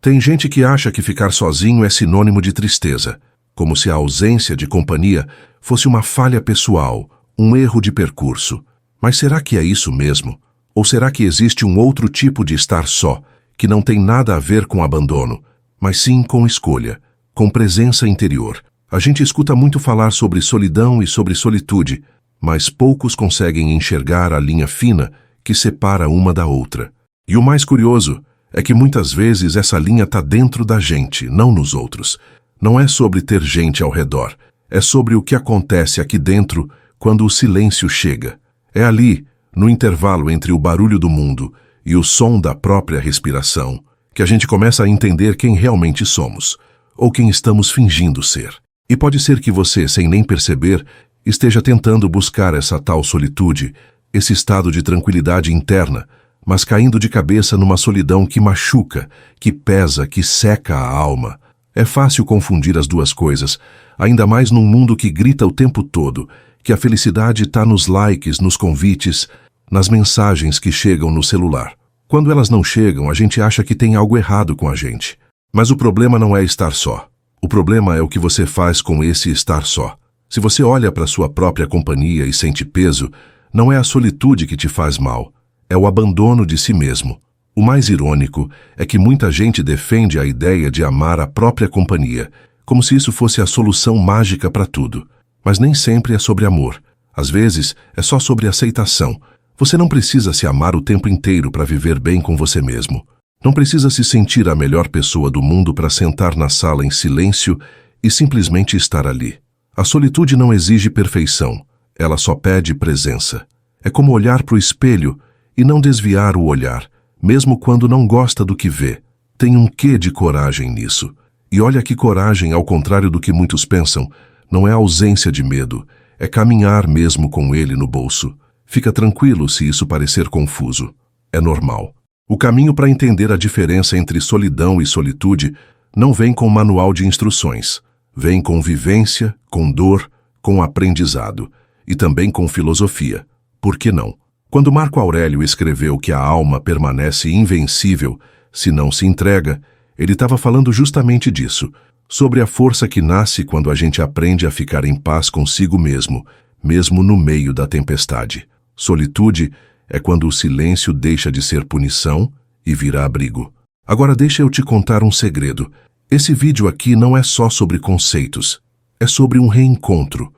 Tem gente que acha que ficar sozinho é sinônimo de tristeza, como se a ausência de companhia fosse uma falha pessoal, um erro de percurso. Mas será que é isso mesmo? Ou será que existe um outro tipo de estar só, que não tem nada a ver com abandono, mas sim com escolha, com presença interior? A gente escuta muito falar sobre solidão e sobre solitude, mas poucos conseguem enxergar a linha fina que separa uma da outra. E o mais curioso é que muitas vezes essa linha está dentro da gente, não nos outros. Não é sobre ter gente ao redor, é sobre o que acontece aqui dentro quando o silêncio chega. É ali, no intervalo entre o barulho do mundo e o som da própria respiração, que a gente começa a entender quem realmente somos, ou quem estamos fingindo ser. E pode ser que você, sem nem perceber, esteja tentando buscar essa tal solitude, esse estado de tranquilidade interna, mas caindo de cabeça numa solidão que machuca, que pesa, que seca a alma. É fácil confundir as duas coisas, ainda mais num mundo que grita o tempo todo, que a felicidade está nos likes, nos convites, nas mensagens que chegam no celular. Quando elas não chegam, a gente acha que tem algo errado com a gente. Mas o problema não é estar só. O problema é o que você faz com esse estar só. Se você olha para sua própria companhia e sente peso, não é a solitude que te faz mal, é o abandono de si mesmo. O mais irônico é que muita gente defende a ideia de amar a própria companhia, como se isso fosse a solução mágica para tudo. Mas nem sempre é sobre amor. Às vezes, é só sobre aceitação. Você não precisa se amar o tempo inteiro para viver bem com você mesmo. Não precisa se sentir a melhor pessoa do mundo para sentar na sala em silêncio e simplesmente estar ali. A solitude não exige perfeição, ela só pede presença. É como olhar para o espelho e não desviar o olhar, mesmo quando não gosta do que vê. Tem um quê de coragem nisso. E olha que coragem, ao contrário do que muitos pensam, não é ausência de medo, é caminhar mesmo com ele no bolso. Fica tranquilo se isso parecer confuso. É normal. O caminho para entender a diferença entre solidão e solitude não vem com manual de instruções. Vem com vivência, com dor, com aprendizado e também com filosofia. Por que não? Quando Marco Aurélio escreveu que a alma permanece invencível se não se entrega, ele estava falando justamente disso, sobre a força que nasce quando a gente aprende a ficar em paz consigo mesmo, mesmo no meio da tempestade. Solitude é quando o silêncio deixa de ser punição e vira abrigo. Agora deixa eu te contar um segredo. Esse vídeo aqui não é só sobre conceitos, é sobre um reencontro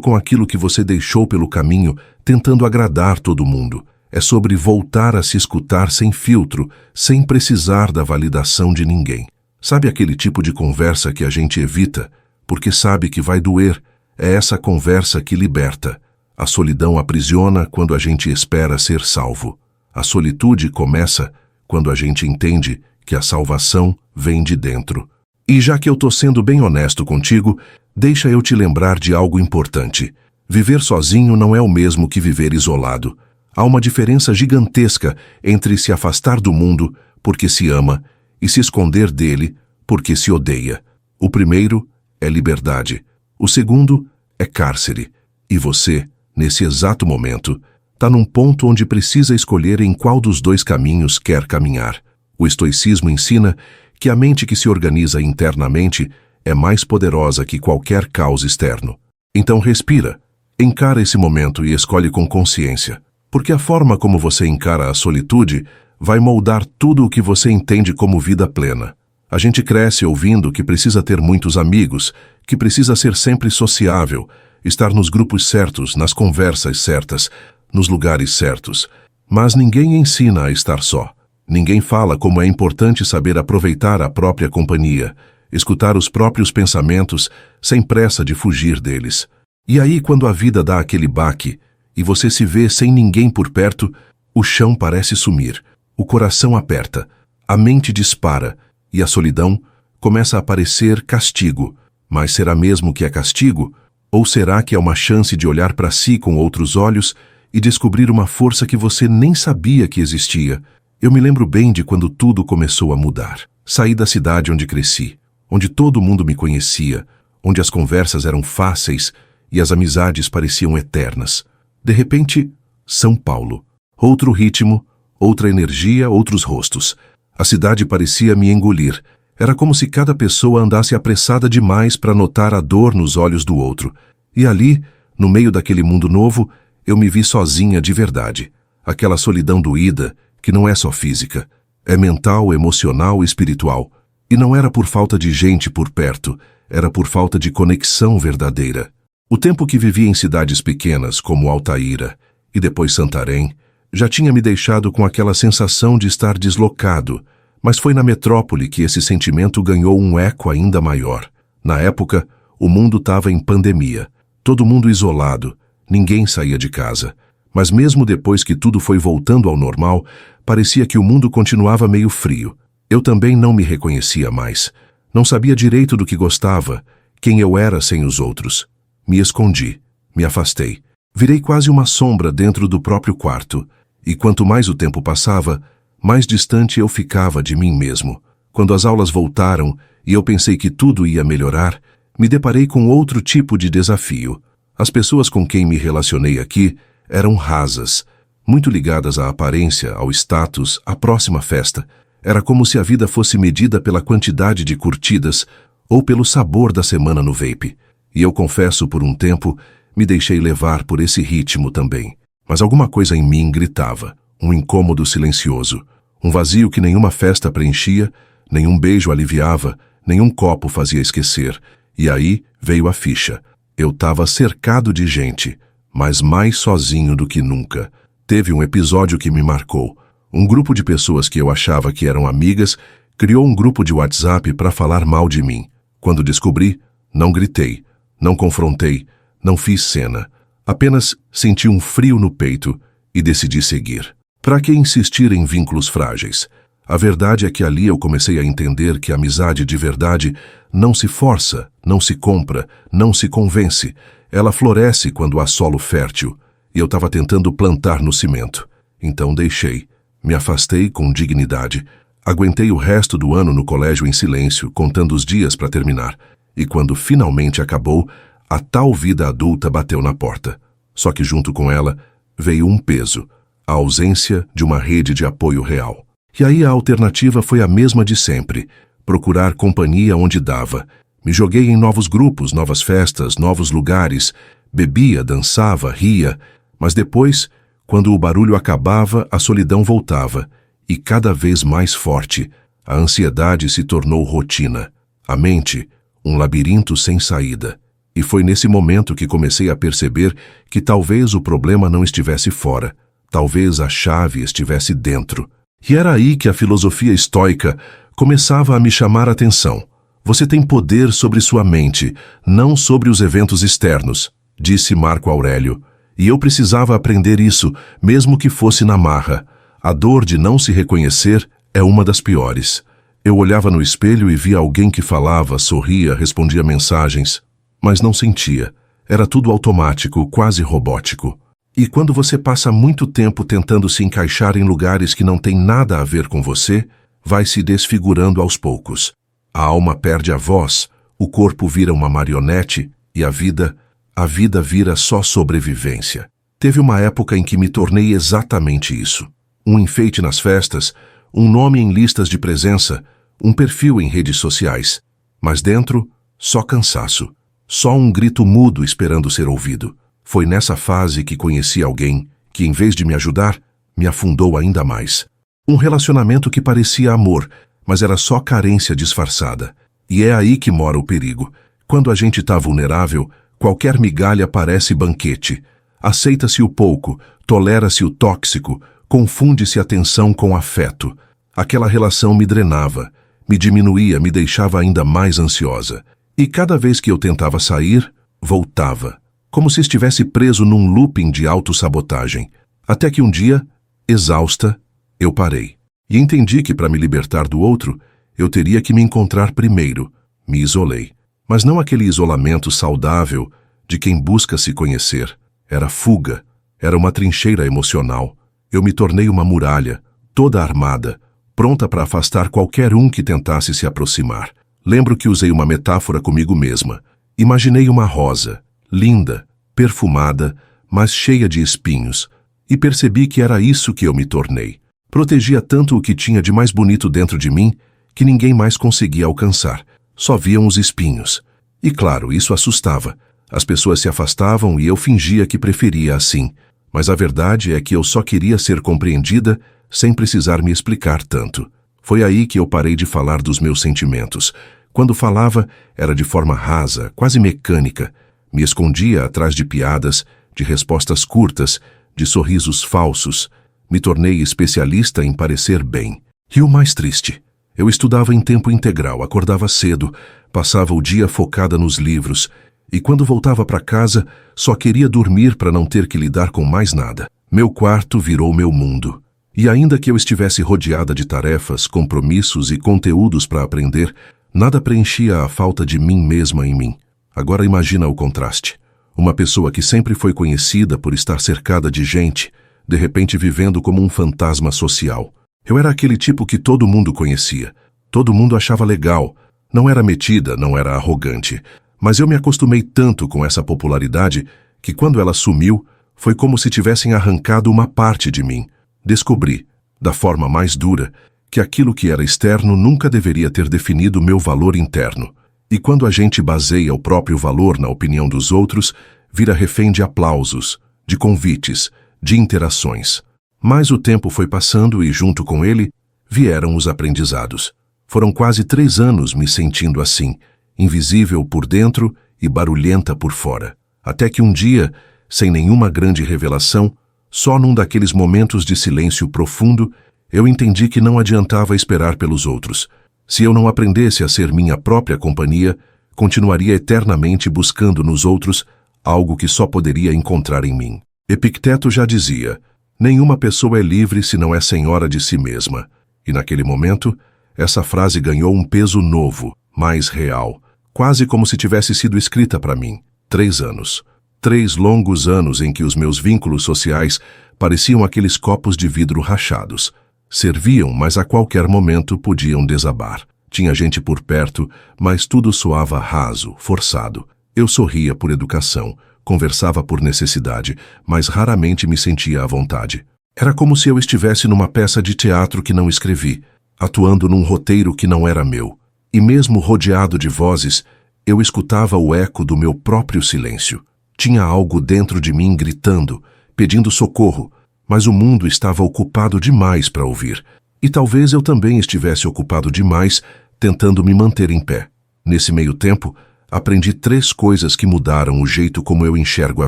com aquilo que você deixou pelo caminho tentando agradar todo mundo. É sobre voltar a se escutar sem filtro, sem precisar da validação de ninguém. Sabe aquele tipo de conversa que a gente evita, porque sabe que vai doer? É essa conversa que liberta. A solidão aprisiona quando a gente espera ser salvo. A solitude começa quando a gente entende que a salvação vem de dentro. E já que eu tô sendo bem honesto contigo, deixa eu te lembrar de algo importante. Viver sozinho não é o mesmo que viver isolado. Há uma diferença gigantesca entre se afastar do mundo porque se ama e se esconder dele porque se odeia. O primeiro é liberdade. O segundo é cárcere. E você, nesse exato momento, está num ponto onde precisa escolher em qual dos dois caminhos quer caminhar. O estoicismo ensina que a mente que se organiza internamente é mais poderosa que qualquer caos externo. Então respira, encara esse momento e escolhe com consciência, porque a forma como você encara a solitude vai moldar tudo o que você entende como vida plena. A gente cresce ouvindo que precisa ter muitos amigos, que precisa ser sempre sociável, estar nos grupos certos, nas conversas certas, nos lugares certos. Mas ninguém ensina a estar só. Ninguém fala como é importante saber aproveitar a própria companhia, escutar os próprios pensamentos sem pressa de fugir deles. E aí, quando a vida dá aquele baque e você se vê sem ninguém por perto, o chão parece sumir, o coração aperta, a mente dispara e a solidão começa a parecer castigo. Mas será mesmo que é castigo? Ou será que é uma chance de olhar para si com outros olhos e descobrir uma força que você nem sabia que existia? Eu me lembro bem de quando tudo começou a mudar. Saí da cidade onde cresci, onde todo mundo me conhecia, onde as conversas eram fáceis e as amizades pareciam eternas. De repente, São Paulo. Outro ritmo, outra energia, outros rostos. A cidade parecia me engolir. Era como se cada pessoa andasse apressada demais para notar a dor nos olhos do outro. E ali, no meio daquele mundo novo, eu me vi sozinha de verdade. Aquela solidão doída, que não é só física. É mental, emocional e espiritual. E não era por falta de gente por perto, era por falta de conexão verdadeira. O tempo que vivi em cidades pequenas, como Altaíra e depois Santarém, já tinha me deixado com aquela sensação de estar deslocado, mas foi na metrópole que esse sentimento ganhou um eco ainda maior. Na época, o mundo estava em pandemia, todo mundo isolado, ninguém saía de casa. Mas mesmo depois que tudo foi voltando ao normal, parecia que o mundo continuava meio frio. Eu também não me reconhecia mais. Não sabia direito do que gostava, quem eu era sem os outros. Me escondi, me afastei. Virei quase uma sombra dentro do próprio quarto. E quanto mais o tempo passava, mais distante eu ficava de mim mesmo. Quando as aulas voltaram e eu pensei que tudo ia melhorar, me deparei com outro tipo de desafio. As pessoas com quem me relacionei aqui eram rasas, muito ligadas à aparência, ao status, à próxima festa. Era como se a vida fosse medida pela quantidade de curtidas ou pelo sabor da semana no vape. E eu confesso, por um tempo, me deixei levar por esse ritmo também. Mas alguma coisa em mim gritava, um incômodo silencioso, um vazio que nenhuma festa preenchia, nenhum beijo aliviava, nenhum copo fazia esquecer. E aí veio a ficha. Eu estava cercado de gente, mas mais sozinho do que nunca. Teve um episódio que me marcou. Um grupo de pessoas que eu achava que eram amigas criou um grupo de WhatsApp para falar mal de mim. Quando descobri, não gritei, não confrontei, não fiz cena. Apenas senti um frio no peito e decidi seguir. Para que insistir em vínculos frágeis? A verdade é que ali eu comecei a entender que a amizade de verdade não se força, não se compra, não se convence. Ela floresce quando há solo fértil, e eu estava tentando plantar no cimento. Então deixei. Me afastei com dignidade. Aguentei o resto do ano no colégio em silêncio, contando os dias para terminar. E quando finalmente acabou, a tal vida adulta bateu na porta. Só que junto com ela veio um peso, a ausência de uma rede de apoio real. E aí a alternativa foi a mesma de sempre, procurar companhia onde dava. Me joguei em novos grupos, novas festas, novos lugares, bebia, dançava, ria, mas depois, quando o barulho acabava, a solidão voltava, e cada vez mais forte, a ansiedade se tornou rotina, a mente, um labirinto sem saída. E foi nesse momento que comecei a perceber que talvez o problema não estivesse fora, talvez a chave estivesse dentro. E era aí que a filosofia estoica começava a me chamar a atenção. Você tem poder sobre sua mente, não sobre os eventos externos, disse Marco Aurélio. E eu precisava aprender isso, mesmo que fosse na marra. A dor de não se reconhecer é uma das piores. Eu olhava no espelho e via alguém que falava, sorria, respondia mensagens, mas não sentia. Era tudo automático, quase robótico. E quando você passa muito tempo tentando se encaixar em lugares que não têm nada a ver com você, vai se desfigurando aos poucos. A alma perde a voz, o corpo vira uma marionete e a vida vira só sobrevivência. Teve uma época em que me tornei exatamente isso. Um enfeite nas festas, um nome em listas de presença, um perfil em redes sociais. Mas dentro, só cansaço. Só um grito mudo esperando ser ouvido. Foi nessa fase que conheci alguém que, em vez de me ajudar, me afundou ainda mais. Um relacionamento que parecia amor, mas era só carência disfarçada. E é aí que mora o perigo. Quando a gente está vulnerável, qualquer migalha parece banquete. Aceita-se o pouco, tolera-se o tóxico, confunde-se a tensão com afeto. Aquela relação me drenava, me diminuía, me deixava ainda mais ansiosa. E cada vez que eu tentava sair, voltava, como se estivesse preso num looping de autossabotagem. Até que um dia, exausta, eu parei. E entendi que para me libertar do outro, eu teria que me encontrar primeiro. Me isolei. Mas não aquele isolamento saudável de quem busca se conhecer. Era fuga, era uma trincheira emocional. Eu me tornei uma muralha, toda armada, pronta para afastar qualquer um que tentasse se aproximar. Lembro que usei uma metáfora comigo mesma. Imaginei uma rosa, linda, perfumada, mas cheia de espinhos, e percebi que era isso que eu me tornei. Protegia tanto o que tinha de mais bonito dentro de mim que ninguém mais conseguia alcançar. Só viam os espinhos. E claro, isso assustava. As pessoas se afastavam e eu fingia que preferia assim. Mas a verdade é que eu só queria ser compreendida sem precisar me explicar tanto. Foi aí que eu parei de falar dos meus sentimentos. Quando falava, era de forma rasa, quase mecânica. Me escondia atrás de piadas, de respostas curtas, de sorrisos falsos. Me tornei especialista em parecer bem. E o mais triste, eu estudava em tempo integral, acordava cedo, passava o dia focada nos livros, e quando voltava para casa, só queria dormir para não ter que lidar com mais nada. Meu quarto virou meu mundo. E ainda que eu estivesse rodeada de tarefas, compromissos e conteúdos para aprender, nada preenchia a falta de mim mesma em mim. Agora imagina o contraste. Uma pessoa que sempre foi conhecida por estar cercada de gente, de repente vivendo como um fantasma social. Eu era aquele tipo que todo mundo conhecia. Todo mundo achava legal. Não era metida, não era arrogante. Mas eu me acostumei tanto com essa popularidade que quando ela sumiu, foi como se tivessem arrancado uma parte de mim. Descobri, da forma mais dura, que aquilo que era externo nunca deveria ter definido meu valor interno. E quando a gente baseia o próprio valor na opinião dos outros, vira refém de aplausos, de convites, de interações. Mas o tempo foi passando e, junto com ele, vieram os aprendizados. Foram quase 3 anos me sentindo assim, invisível por dentro e barulhenta por fora. Até que um dia, sem nenhuma grande revelação, só num daqueles momentos de silêncio profundo, eu entendi que não adiantava esperar pelos outros. Se eu não aprendesse a ser minha própria companhia, continuaria eternamente buscando nos outros algo que só poderia encontrar em mim. Epicteto já dizia, nenhuma pessoa é livre se não é senhora de si mesma. E naquele momento, essa frase ganhou um peso novo, mais real, quase como se tivesse sido escrita para mim. 3 anos. 3 longos anos em que os meus vínculos sociais pareciam aqueles copos de vidro rachados. Serviam, mas a qualquer momento podiam desabar. Tinha gente por perto, mas tudo soava raso, forçado. Eu sorria por educação, conversava por necessidade, mas raramente me sentia à vontade. Era como se eu estivesse numa peça de teatro que não escrevi, atuando num roteiro que não era meu. E mesmo rodeado de vozes, eu escutava o eco do meu próprio silêncio. Tinha algo dentro de mim gritando, pedindo socorro, mas o mundo estava ocupado demais para ouvir. E talvez eu também estivesse ocupado demais, tentando me manter em pé. Nesse meio tempo, aprendi 3 coisas que mudaram o jeito como eu enxergo a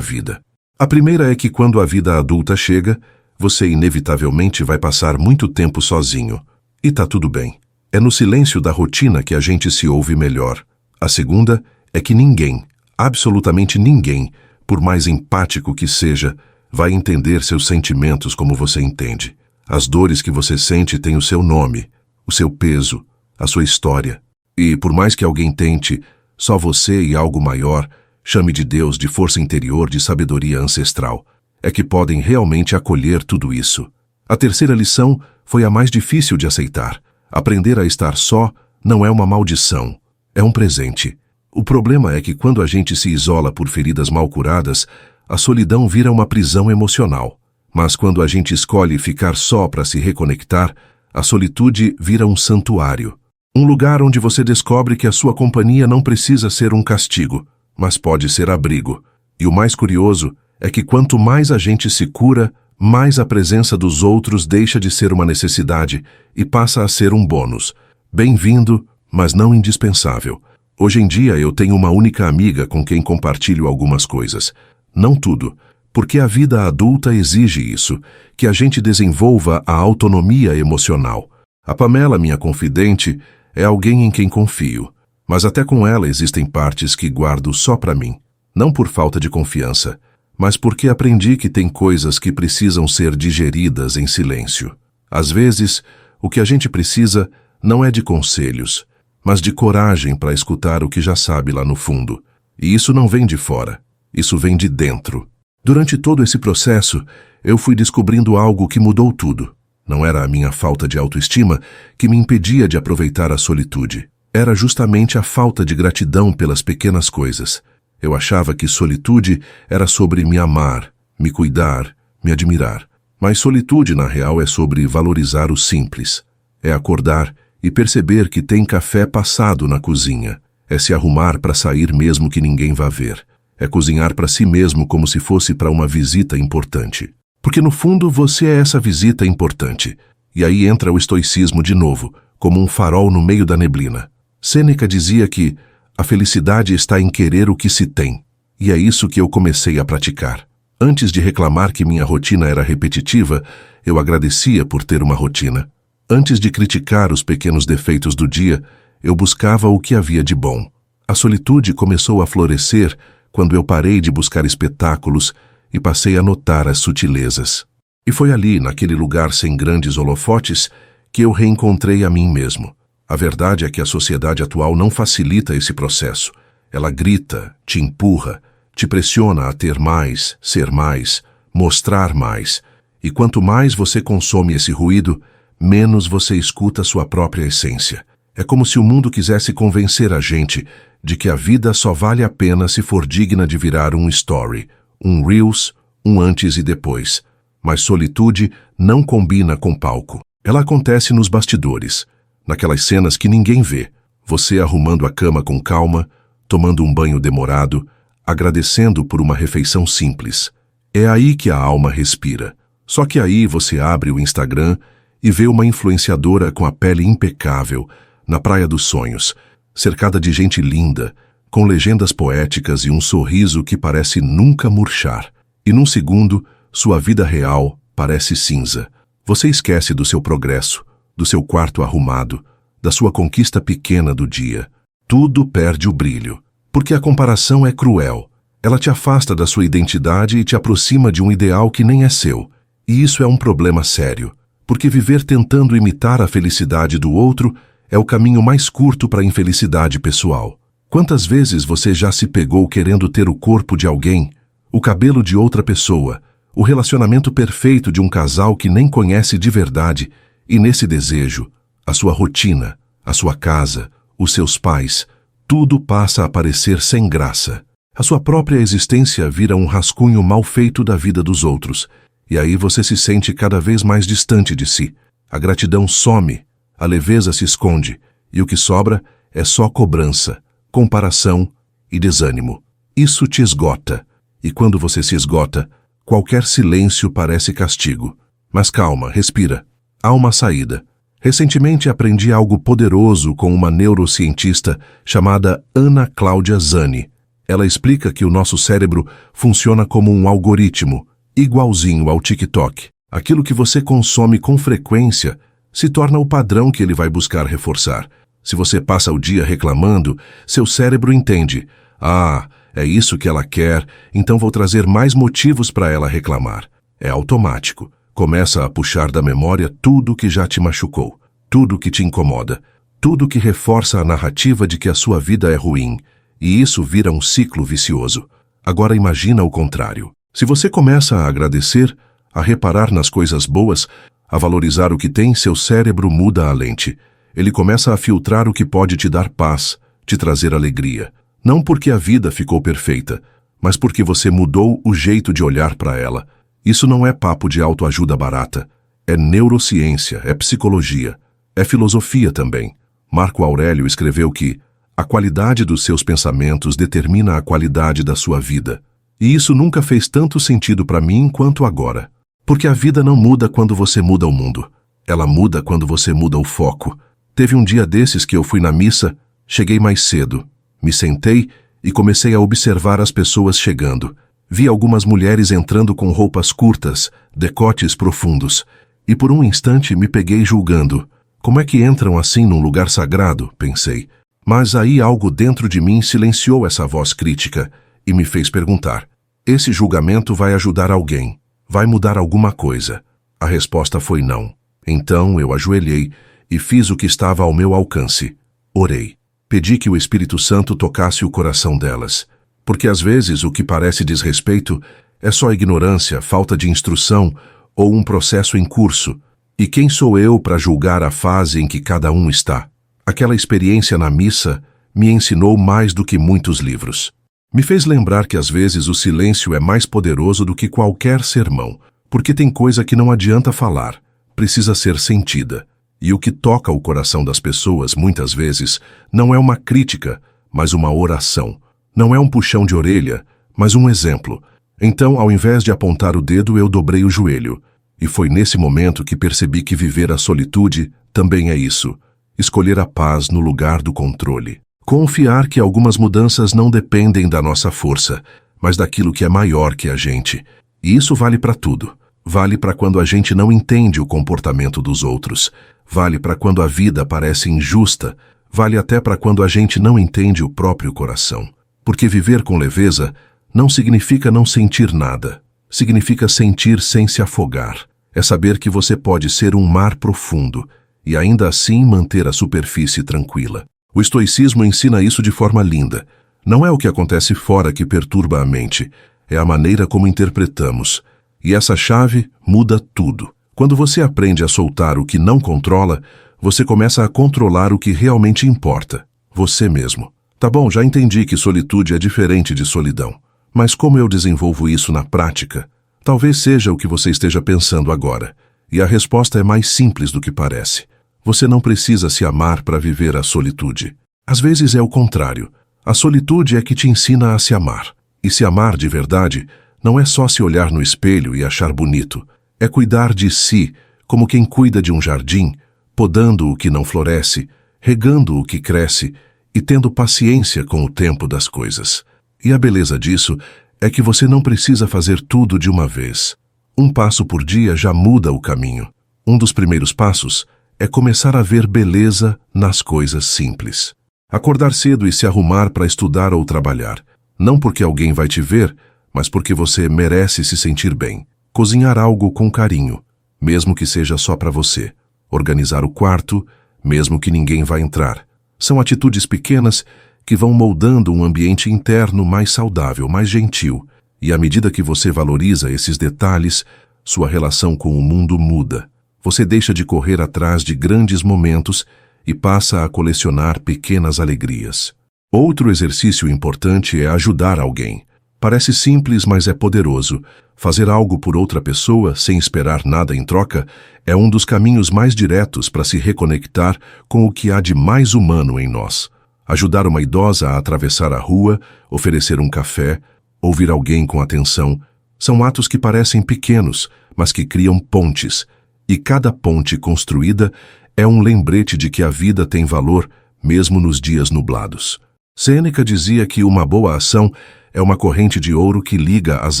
vida. A primeira é que quando a vida adulta chega, você inevitavelmente vai passar muito tempo sozinho. E tá tudo bem. É no silêncio da rotina que a gente se ouve melhor. A segunda é que ninguém, absolutamente ninguém, por mais empático que seja, vai entender seus sentimentos como você entende. As dores que você sente têm o seu nome, o seu peso, a sua história. E por mais que alguém tente, só você e algo maior, chame de Deus, de força interior, de sabedoria ancestral, é que podem realmente acolher tudo isso. A terceira lição foi a mais difícil de aceitar. Aprender a estar só não é uma maldição, é um presente. O problema é que quando a gente se isola por feridas mal curadas, a solidão vira uma prisão emocional. Mas quando a gente escolhe ficar só para se reconectar, a solitude vira um santuário. Um lugar onde você descobre que a sua companhia não precisa ser um castigo, mas pode ser abrigo. E o mais curioso é que quanto mais a gente se cura, mais a presença dos outros deixa de ser uma necessidade e passa a ser um bônus. Bem-vindo, mas não indispensável. Hoje em dia eu tenho uma única amiga com quem compartilho algumas coisas. Não tudo, porque a vida adulta exige isso, que a gente desenvolva a autonomia emocional. A Pamela, minha confidente, é alguém em quem confio, mas até com ela existem partes que guardo só para mim. Não por falta de confiança, mas porque aprendi que tem coisas que precisam ser digeridas em silêncio. Às vezes, o que a gente precisa não é de conselhos, mas de coragem para escutar o que já sabe lá no fundo. E isso não vem de fora, isso vem de dentro. Durante todo esse processo, eu fui descobrindo algo que mudou tudo. Não era a minha falta de autoestima que me impedia de aproveitar a solitude. Era justamente a falta de gratidão pelas pequenas coisas. Eu achava que solitude era sobre me amar, me cuidar, me admirar. Mas solitude, na real, é sobre valorizar o simples. É acordar e perceber que tem café passado na cozinha. É se arrumar para sair mesmo que ninguém vá ver. É cozinhar para si mesmo como se fosse para uma visita importante. Porque no fundo você é essa visita importante. E aí entra o estoicismo de novo, como um farol no meio da neblina. Sêneca dizia que a felicidade está em querer o que se tem. E é isso que eu comecei a praticar. Antes de reclamar que minha rotina era repetitiva, eu agradecia por ter uma rotina. Antes de criticar os pequenos defeitos do dia, eu buscava o que havia de bom. A solitude começou a florescer quando eu parei de buscar espetáculos e passei a notar as sutilezas. E foi ali, naquele lugar sem grandes holofotes, que eu reencontrei a mim mesmo. A verdade é que a sociedade atual não facilita esse processo. Ela grita, te empurra, te pressiona a ter mais, ser mais, mostrar mais. E quanto mais você consome esse ruído, menos você escuta sua própria essência. É como se o mundo quisesse convencer a gente de que a vida só vale a pena se for digna de virar um story, um reels, um antes e depois. Mas solitude não combina com palco. Ela acontece nos bastidores, naquelas cenas que ninguém vê. Você arrumando a cama com calma, tomando um banho demorado, agradecendo por uma refeição simples. É aí que a alma respira. Só que aí você abre o Instagram e vê uma influenciadora com a pele impecável, na Praia dos Sonhos, cercada de gente linda, com legendas poéticas e um sorriso que parece nunca murchar. E num segundo, sua vida real parece cinza. Você esquece do seu progresso, do seu quarto arrumado, da sua conquista pequena do dia. Tudo perde o brilho. Porque a comparação é cruel. Ela te afasta da sua identidade e te aproxima de um ideal que nem é seu. E isso é um problema sério. Porque viver tentando imitar a felicidade do outro é o caminho mais curto para a infelicidade pessoal. Quantas vezes você já se pegou querendo ter o corpo de alguém, o cabelo de outra pessoa, o relacionamento perfeito de um casal que nem conhece de verdade, e nesse desejo, a sua rotina, a sua casa, os seus pais, tudo passa a parecer sem graça. A sua própria existência vira um rascunho mal feito da vida dos outros, e aí você se sente cada vez mais distante de si. A gratidão some, a leveza se esconde, e o que sobra é só cobrança, comparação e desânimo. Isso te esgota, e quando você se esgota, qualquer silêncio parece castigo. Mas calma, respira. Há uma saída. Recentemente aprendi algo poderoso com uma neurocientista chamada Ana Cláudia Zani. Ela explica que o nosso cérebro funciona como um algoritmo, igualzinho ao TikTok. Aquilo que você consome com frequência se torna o padrão que ele vai buscar reforçar. Se você passa o dia reclamando, seu cérebro entende. Ah, é isso que ela quer, então vou trazer mais motivos para ela reclamar. É automático. Começa a puxar da memória tudo que já te machucou, tudo que te incomoda, tudo que reforça a narrativa de que a sua vida é ruim, e isso vira um ciclo vicioso. Agora imagina o contrário. Se você começa a agradecer, a reparar nas coisas boas, a valorizar o que tem, seu cérebro muda a lente. Ele começa a filtrar o que pode te dar paz, te trazer alegria. Não porque a vida ficou perfeita, mas porque você mudou o jeito de olhar para ela. Isso não é papo de autoajuda barata. É neurociência, é psicologia, é filosofia também. Marco Aurélio escreveu que a qualidade dos seus pensamentos determina a qualidade da sua vida. E isso nunca fez tanto sentido para mim quanto agora. Porque a vida não muda quando você muda o mundo. Ela muda quando você muda o foco. Teve um dia desses que eu fui na missa, cheguei mais cedo. Me sentei e comecei a observar as pessoas chegando. Vi algumas mulheres entrando com roupas curtas, decotes profundos, e por um instante me peguei julgando. Como é que entram assim num lugar sagrado? Pensei. Mas aí algo dentro de mim silenciou essa voz crítica e me fez perguntar: esse julgamento vai ajudar alguém? Vai mudar alguma coisa? A resposta foi não. Então eu ajoelhei e fiz o que estava ao meu alcance. Orei. Pedi que o Espírito Santo tocasse o coração delas. Porque às vezes o que parece desrespeito é só ignorância, falta de instrução ou um processo em curso. E quem sou eu para julgar a fase em que cada um está? Aquela experiência na missa me ensinou mais do que muitos livros. Me fez lembrar que às vezes o silêncio é mais poderoso do que qualquer sermão, Porque tem coisa que não adianta falar, precisa ser sentida. E o que toca o coração das pessoas, muitas vezes, não é uma crítica, mas uma oração. Não é um puxão de orelha, mas um exemplo. Então, ao invés de apontar o dedo, eu dobrei o joelho. E foi nesse momento que percebi que viver a solitude também é isso. Escolher a paz no lugar do controle. Confiar que algumas mudanças não dependem da nossa força, mas daquilo que é maior que a gente. E isso vale para tudo. Vale para quando a gente não entende o comportamento dos outros. Vale para quando a vida parece injusta. Vale até para quando a gente não entende o próprio coração. Porque viver com leveza não significa não sentir nada. Significa sentir sem se afogar. É saber que você pode ser um mar profundo e ainda assim manter a superfície tranquila. O estoicismo ensina isso de forma linda. Não é o que acontece fora que perturba a mente, é a maneira como interpretamos. E essa chave muda tudo. Quando você aprende a soltar o que não controla, você começa a controlar o que realmente importa, você mesmo. Tá bom, já entendi que solitude é diferente de solidão. Mas como eu desenvolvo isso na prática? Talvez seja o que você esteja pensando agora. E a resposta é mais simples do que parece. Você não precisa se amar para viver a solitude. Às vezes é o contrário. A solitude é que te ensina a se amar. E se amar de verdade não é só se olhar no espelho e achar bonito. É cuidar de si, como quem cuida de um jardim, podando o que não floresce, regando o que cresce e tendo paciência com o tempo das coisas. E a beleza disso é que você não precisa fazer tudo de uma vez. Um passo por dia já muda o caminho. Um dos primeiros passos é começar a ver beleza nas coisas simples. Acordar cedo e se arrumar para estudar ou trabalhar. Não porque alguém vai te ver, mas porque você merece se sentir bem. Cozinhar algo com carinho, mesmo que seja só para você. Organizar o quarto, mesmo que ninguém vá entrar. São atitudes pequenas que vão moldando um ambiente interno mais saudável, mais gentil. E à medida que você valoriza esses detalhes, sua relação com o mundo muda. Você deixa de correr atrás de grandes momentos e passa a colecionar pequenas alegrias. Outro exercício importante é ajudar alguém. Parece simples, mas é poderoso. Fazer algo por outra pessoa, sem esperar nada em troca, é um dos caminhos mais diretos para se reconectar com o que há de mais humano em nós. Ajudar uma idosa a atravessar a rua, oferecer um café, ouvir alguém com atenção, são atos que parecem pequenos, mas que criam pontes. E cada ponte construída é um lembrete de que a vida tem valor, mesmo nos dias nublados. Sêneca dizia que uma boa ação é uma corrente de ouro que liga as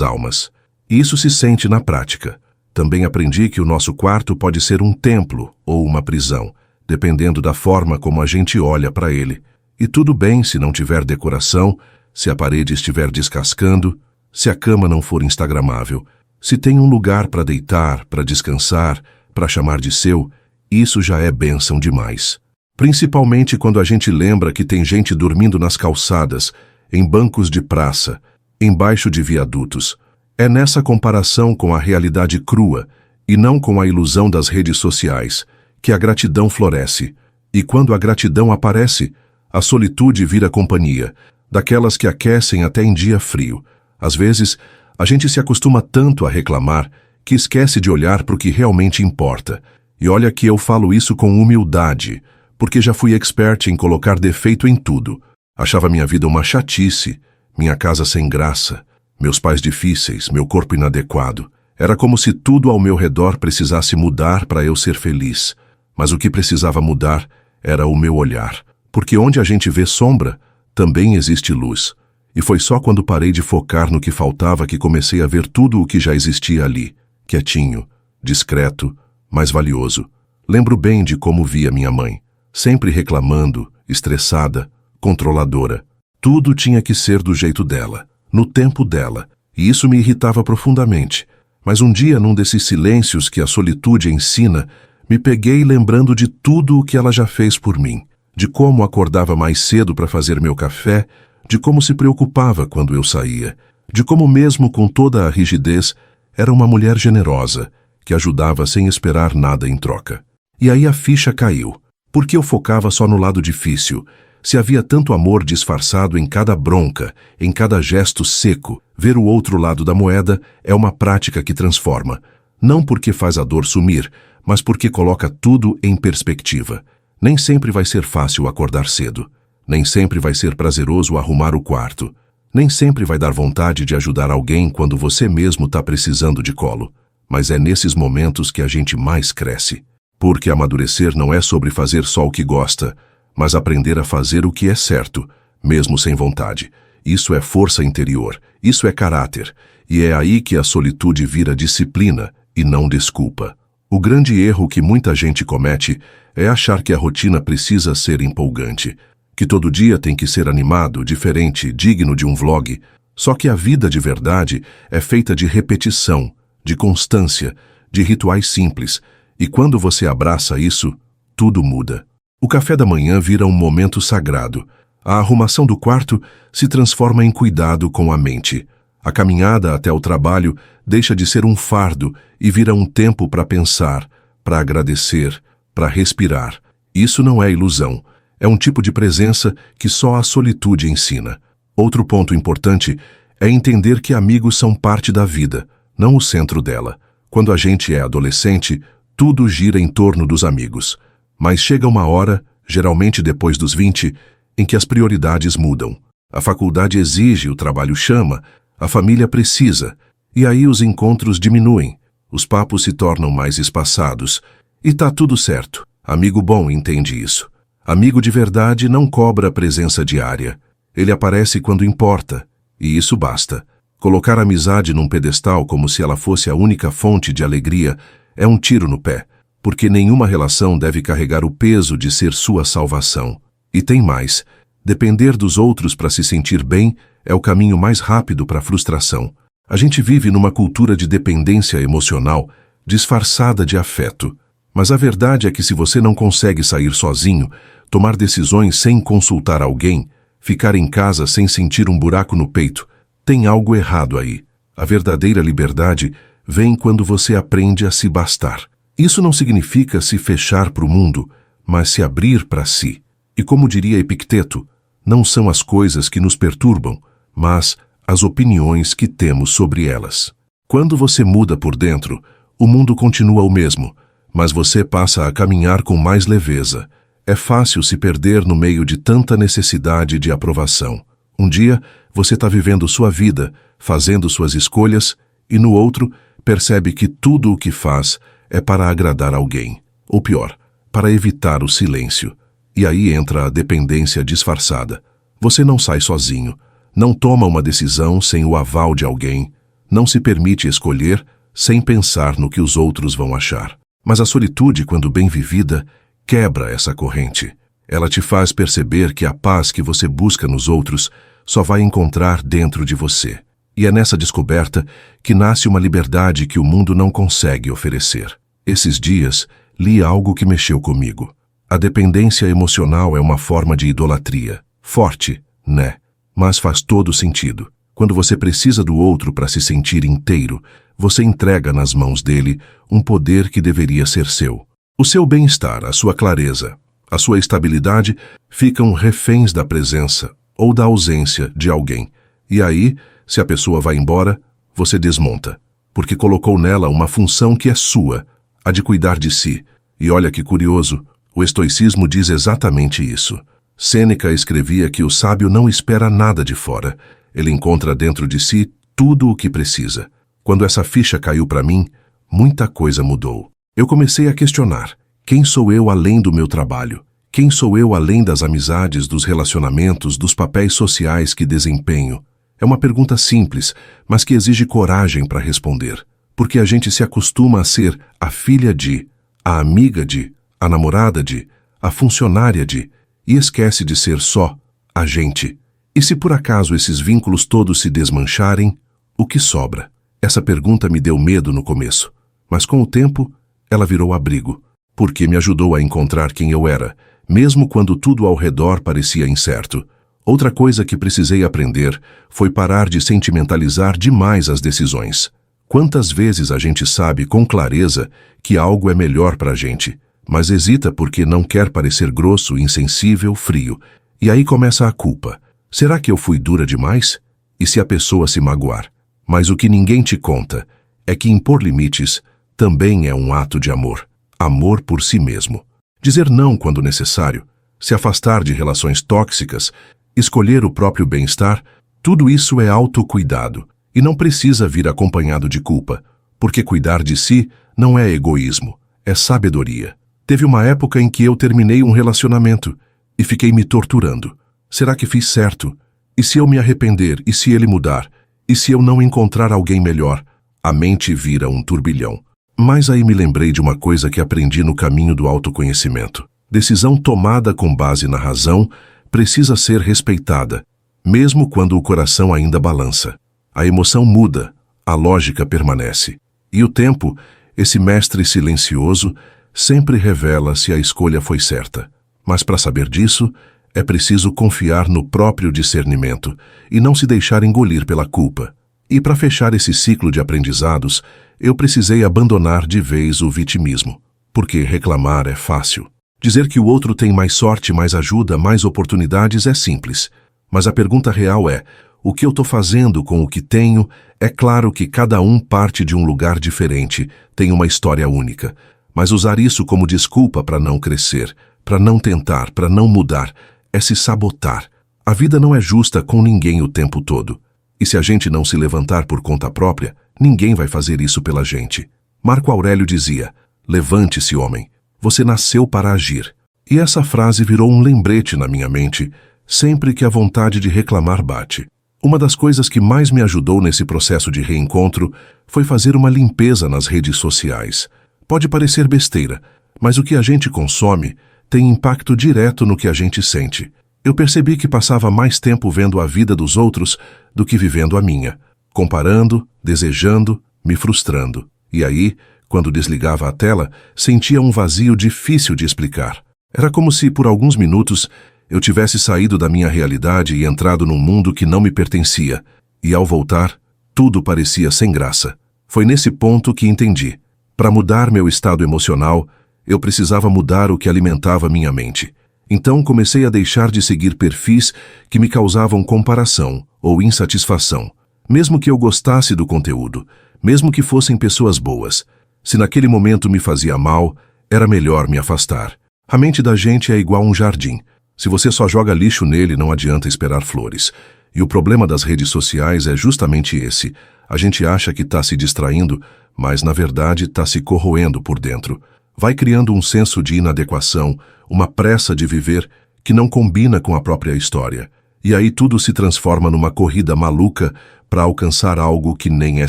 almas. E isso se sente na prática. Também aprendi que o nosso quarto pode ser um templo ou uma prisão, dependendo da forma como a gente olha para ele. E tudo bem se não tiver decoração, se a parede estiver descascando, se a cama não for instagramável. Se tem um lugar para deitar, para descansar, para chamar de seu, isso já é bênção demais. Principalmente quando a gente lembra que tem gente dormindo nas calçadas, em bancos de praça, embaixo de viadutos. É nessa comparação com a realidade crua, e não com a ilusão das redes sociais, que a gratidão floresce. E quando a gratidão aparece, a solitude vira companhia, daquelas que aquecem até em dia frio. Às vezes, a gente se acostuma tanto a reclamar que esquece de olhar para o que realmente importa. E olha que eu falo isso com humildade, porque já fui expert em colocar defeito em tudo. Achava minha vida uma chatice, minha casa sem graça, meus pais difíceis, meu corpo inadequado. Era como se tudo ao meu redor precisasse mudar para eu ser feliz. Mas o que precisava mudar era o meu olhar. Porque onde a gente vê sombra, também existe luz. E foi só quando parei de focar no que faltava que comecei a ver tudo o que já existia ali, quietinho, discreto, mais valioso. Lembro bem de como via minha mãe, sempre reclamando, estressada, controladora. Tudo tinha que ser do jeito dela, no tempo dela, e isso me irritava profundamente. Mas um dia, num desses silêncios que a solitude ensina, me peguei lembrando de tudo o que ela já fez por mim, de como acordava mais cedo para fazer meu café, de como se preocupava quando eu saía, de como mesmo com toda a rigidez, era uma mulher generosa, que ajudava sem esperar nada em troca. E aí a ficha caiu. Por que eu focava só no lado difícil? Se havia tanto amor disfarçado em cada bronca, em cada gesto seco, ver o outro lado da moeda é uma prática que transforma. Não porque faz a dor sumir, mas porque coloca tudo em perspectiva. Nem sempre vai ser fácil acordar cedo. Nem sempre vai ser prazeroso arrumar o quarto. Nem sempre vai dar vontade de ajudar alguém quando você mesmo está precisando de colo. Mas é nesses momentos que a gente mais cresce. Porque amadurecer não é sobre fazer só o que gosta, mas aprender a fazer o que é certo, mesmo sem vontade. Isso é força interior, isso é caráter, e é aí que a solitude vira disciplina e não desculpa. O grande erro que muita gente comete é achar que a rotina precisa ser empolgante, que todo dia tem que ser animado, diferente, digno de um vlog. Só que a vida de verdade é feita de repetição, de constância, de rituais simples, e quando você abraça isso, tudo muda. O café da manhã vira um momento sagrado. A arrumação do quarto se transforma em cuidado com a mente. A caminhada até o trabalho deixa de ser um fardo e vira um tempo para pensar, para agradecer, para respirar. Isso não é ilusão. É um tipo de presença que só a solitude ensina. Outro ponto importante é entender que amigos são parte da vida, não o centro dela. Quando a gente é adolescente, tudo gira em torno dos amigos. Mas chega uma hora, geralmente depois dos 20, em que as prioridades mudam. A faculdade exige, o trabalho chama, a família precisa, e aí os encontros diminuem, os papos se tornam mais espaçados, e tá tudo certo. Amigo bom entende isso. Amigo de verdade não cobra a presença diária. Ele aparece quando importa, e isso basta. Colocar a amizade num pedestal como se ela fosse a única fonte de alegria é um tiro no pé, porque nenhuma relação deve carregar o peso de ser sua salvação. E tem mais, depender dos outros para se sentir bem é o caminho mais rápido para a frustração. A gente vive numa cultura de dependência emocional disfarçada de afeto. Mas a verdade é que se você não consegue sair sozinho, tomar decisões sem consultar alguém, ficar em casa sem sentir um buraco no peito, tem algo errado aí. A verdadeira liberdade vem quando você aprende a se bastar. Isso não significa se fechar para o mundo, mas se abrir para si. E como diria Epicteto, não são as coisas que nos perturbam, mas as opiniões que temos sobre elas. Quando você muda por dentro, o mundo continua o mesmo, mas você passa a caminhar com mais leveza. É fácil se perder no meio de tanta necessidade de aprovação. Um dia, você está vivendo sua vida, fazendo suas escolhas, e no outro, percebe que tudo o que faz é para agradar alguém. Ou pior, para evitar o silêncio. E aí entra a dependência disfarçada. Você não sai sozinho, não toma uma decisão sem o aval de alguém, não se permite escolher sem pensar no que os outros vão achar. Mas a solitude, quando bem vivida, quebra essa corrente. Ela te faz perceber que a paz que você busca nos outros só vai encontrar dentro de você. E é nessa descoberta que nasce uma liberdade que o mundo não consegue oferecer. Esses dias, li algo que mexeu comigo. A dependência emocional é uma forma de idolatria. Forte, né? Mas faz todo sentido. Quando você precisa do outro para se sentir inteiro, você entrega nas mãos dele um poder que deveria ser seu. O seu bem-estar, a sua clareza, a sua estabilidade ficam reféns da presença ou da ausência de alguém. E aí, se a pessoa vai embora, você desmonta, porque colocou nela uma função que é sua, a de cuidar de si. E olha que curioso, o estoicismo diz exatamente isso. Sêneca escrevia que o sábio não espera nada de fora. Ele encontra dentro de si tudo o que precisa. Quando essa ficha caiu para mim, muita coisa mudou. Eu comecei a questionar: quem sou eu além do meu trabalho? Quem sou eu além das amizades, dos relacionamentos, dos papéis sociais que desempenho? É uma pergunta simples, mas que exige coragem para responder. Porque a gente se acostuma a ser a filha de, a amiga de, a namorada de, a funcionária de, e esquece de ser só a gente. E se por acaso esses vínculos todos se desmancharem, o que sobra? Essa pergunta me deu medo no começo, mas com o tempo ela virou abrigo, porque me ajudou a encontrar quem eu era, mesmo quando tudo ao redor parecia incerto. Outra coisa que precisei aprender foi parar de sentimentalizar demais as decisões. Quantas vezes a gente sabe com clareza que algo é melhor para a gente, mas hesita porque não quer parecer grosso, insensível, frio. E aí começa a culpa. Será que eu fui dura demais? E se a pessoa se magoar? Mas o que ninguém te conta é que impor limites também é um ato de amor. Amor por si mesmo. Dizer não quando necessário, se afastar de relações tóxicas, escolher o próprio bem-estar, tudo isso é autocuidado e não precisa vir acompanhado de culpa, porque cuidar de si não é egoísmo, é sabedoria. Teve uma época em que eu terminei um relacionamento e fiquei me torturando. Será que fiz certo? E se eu me arrepender? E se ele mudar? E se eu não encontrar alguém melhor? A mente vira um turbilhão. Mas aí me lembrei de uma coisa que aprendi no caminho do autoconhecimento. Decisão tomada com base na razão precisa ser respeitada, mesmo quando o coração ainda balança. A emoção muda, a lógica permanece. E o tempo, esse mestre silencioso, sempre revela se a escolha foi certa. Mas para saber disso, é preciso confiar no próprio discernimento e não se deixar engolir pela culpa. E para fechar esse ciclo de aprendizados, eu precisei abandonar de vez o vitimismo. Porque reclamar é fácil. Dizer que o outro tem mais sorte, mais ajuda, mais oportunidades é simples. Mas a pergunta real é: o que eu estou fazendo com o que tenho? É claro que cada um parte de um lugar diferente, tem uma história única. Mas usar isso como desculpa para não crescer, para não tentar, para não mudar, é se sabotar. A vida não é justa com ninguém o tempo todo. E se a gente não se levantar por conta própria, ninguém vai fazer isso pela gente. Marco Aurélio dizia: levante-se, homem. Você nasceu para agir. E essa frase virou um lembrete na minha mente, sempre que a vontade de reclamar bate. Uma das coisas que mais me ajudou nesse processo de reencontro foi fazer uma limpeza nas redes sociais. Pode parecer besteira, mas o que a gente consome tem impacto direto no que a gente sente. Eu percebi que passava mais tempo vendo a vida dos outros do que vivendo a minha, comparando, desejando, me frustrando. E aí, quando desligava a tela, sentia um vazio difícil de explicar. Era como se, por alguns minutos, eu tivesse saído da minha realidade e entrado num mundo que não me pertencia. E ao voltar, tudo parecia sem graça. Foi nesse ponto que entendi. Para mudar meu estado emocional, eu precisava mudar o que alimentava minha mente. Então comecei a deixar de seguir perfis que me causavam comparação ou insatisfação. Mesmo que eu gostasse do conteúdo, mesmo que fossem pessoas boas, se naquele momento me fazia mal, era melhor me afastar. A mente da gente é igual um jardim. Se você só joga lixo nele, não adianta esperar flores. E o problema das redes sociais é justamente esse. A gente acha que está se distraindo, mas na verdade está se corroendo por dentro. Vai criando um senso de inadequação, uma pressa de viver que não combina com a própria história. E aí tudo se transforma numa corrida maluca para alcançar algo que nem é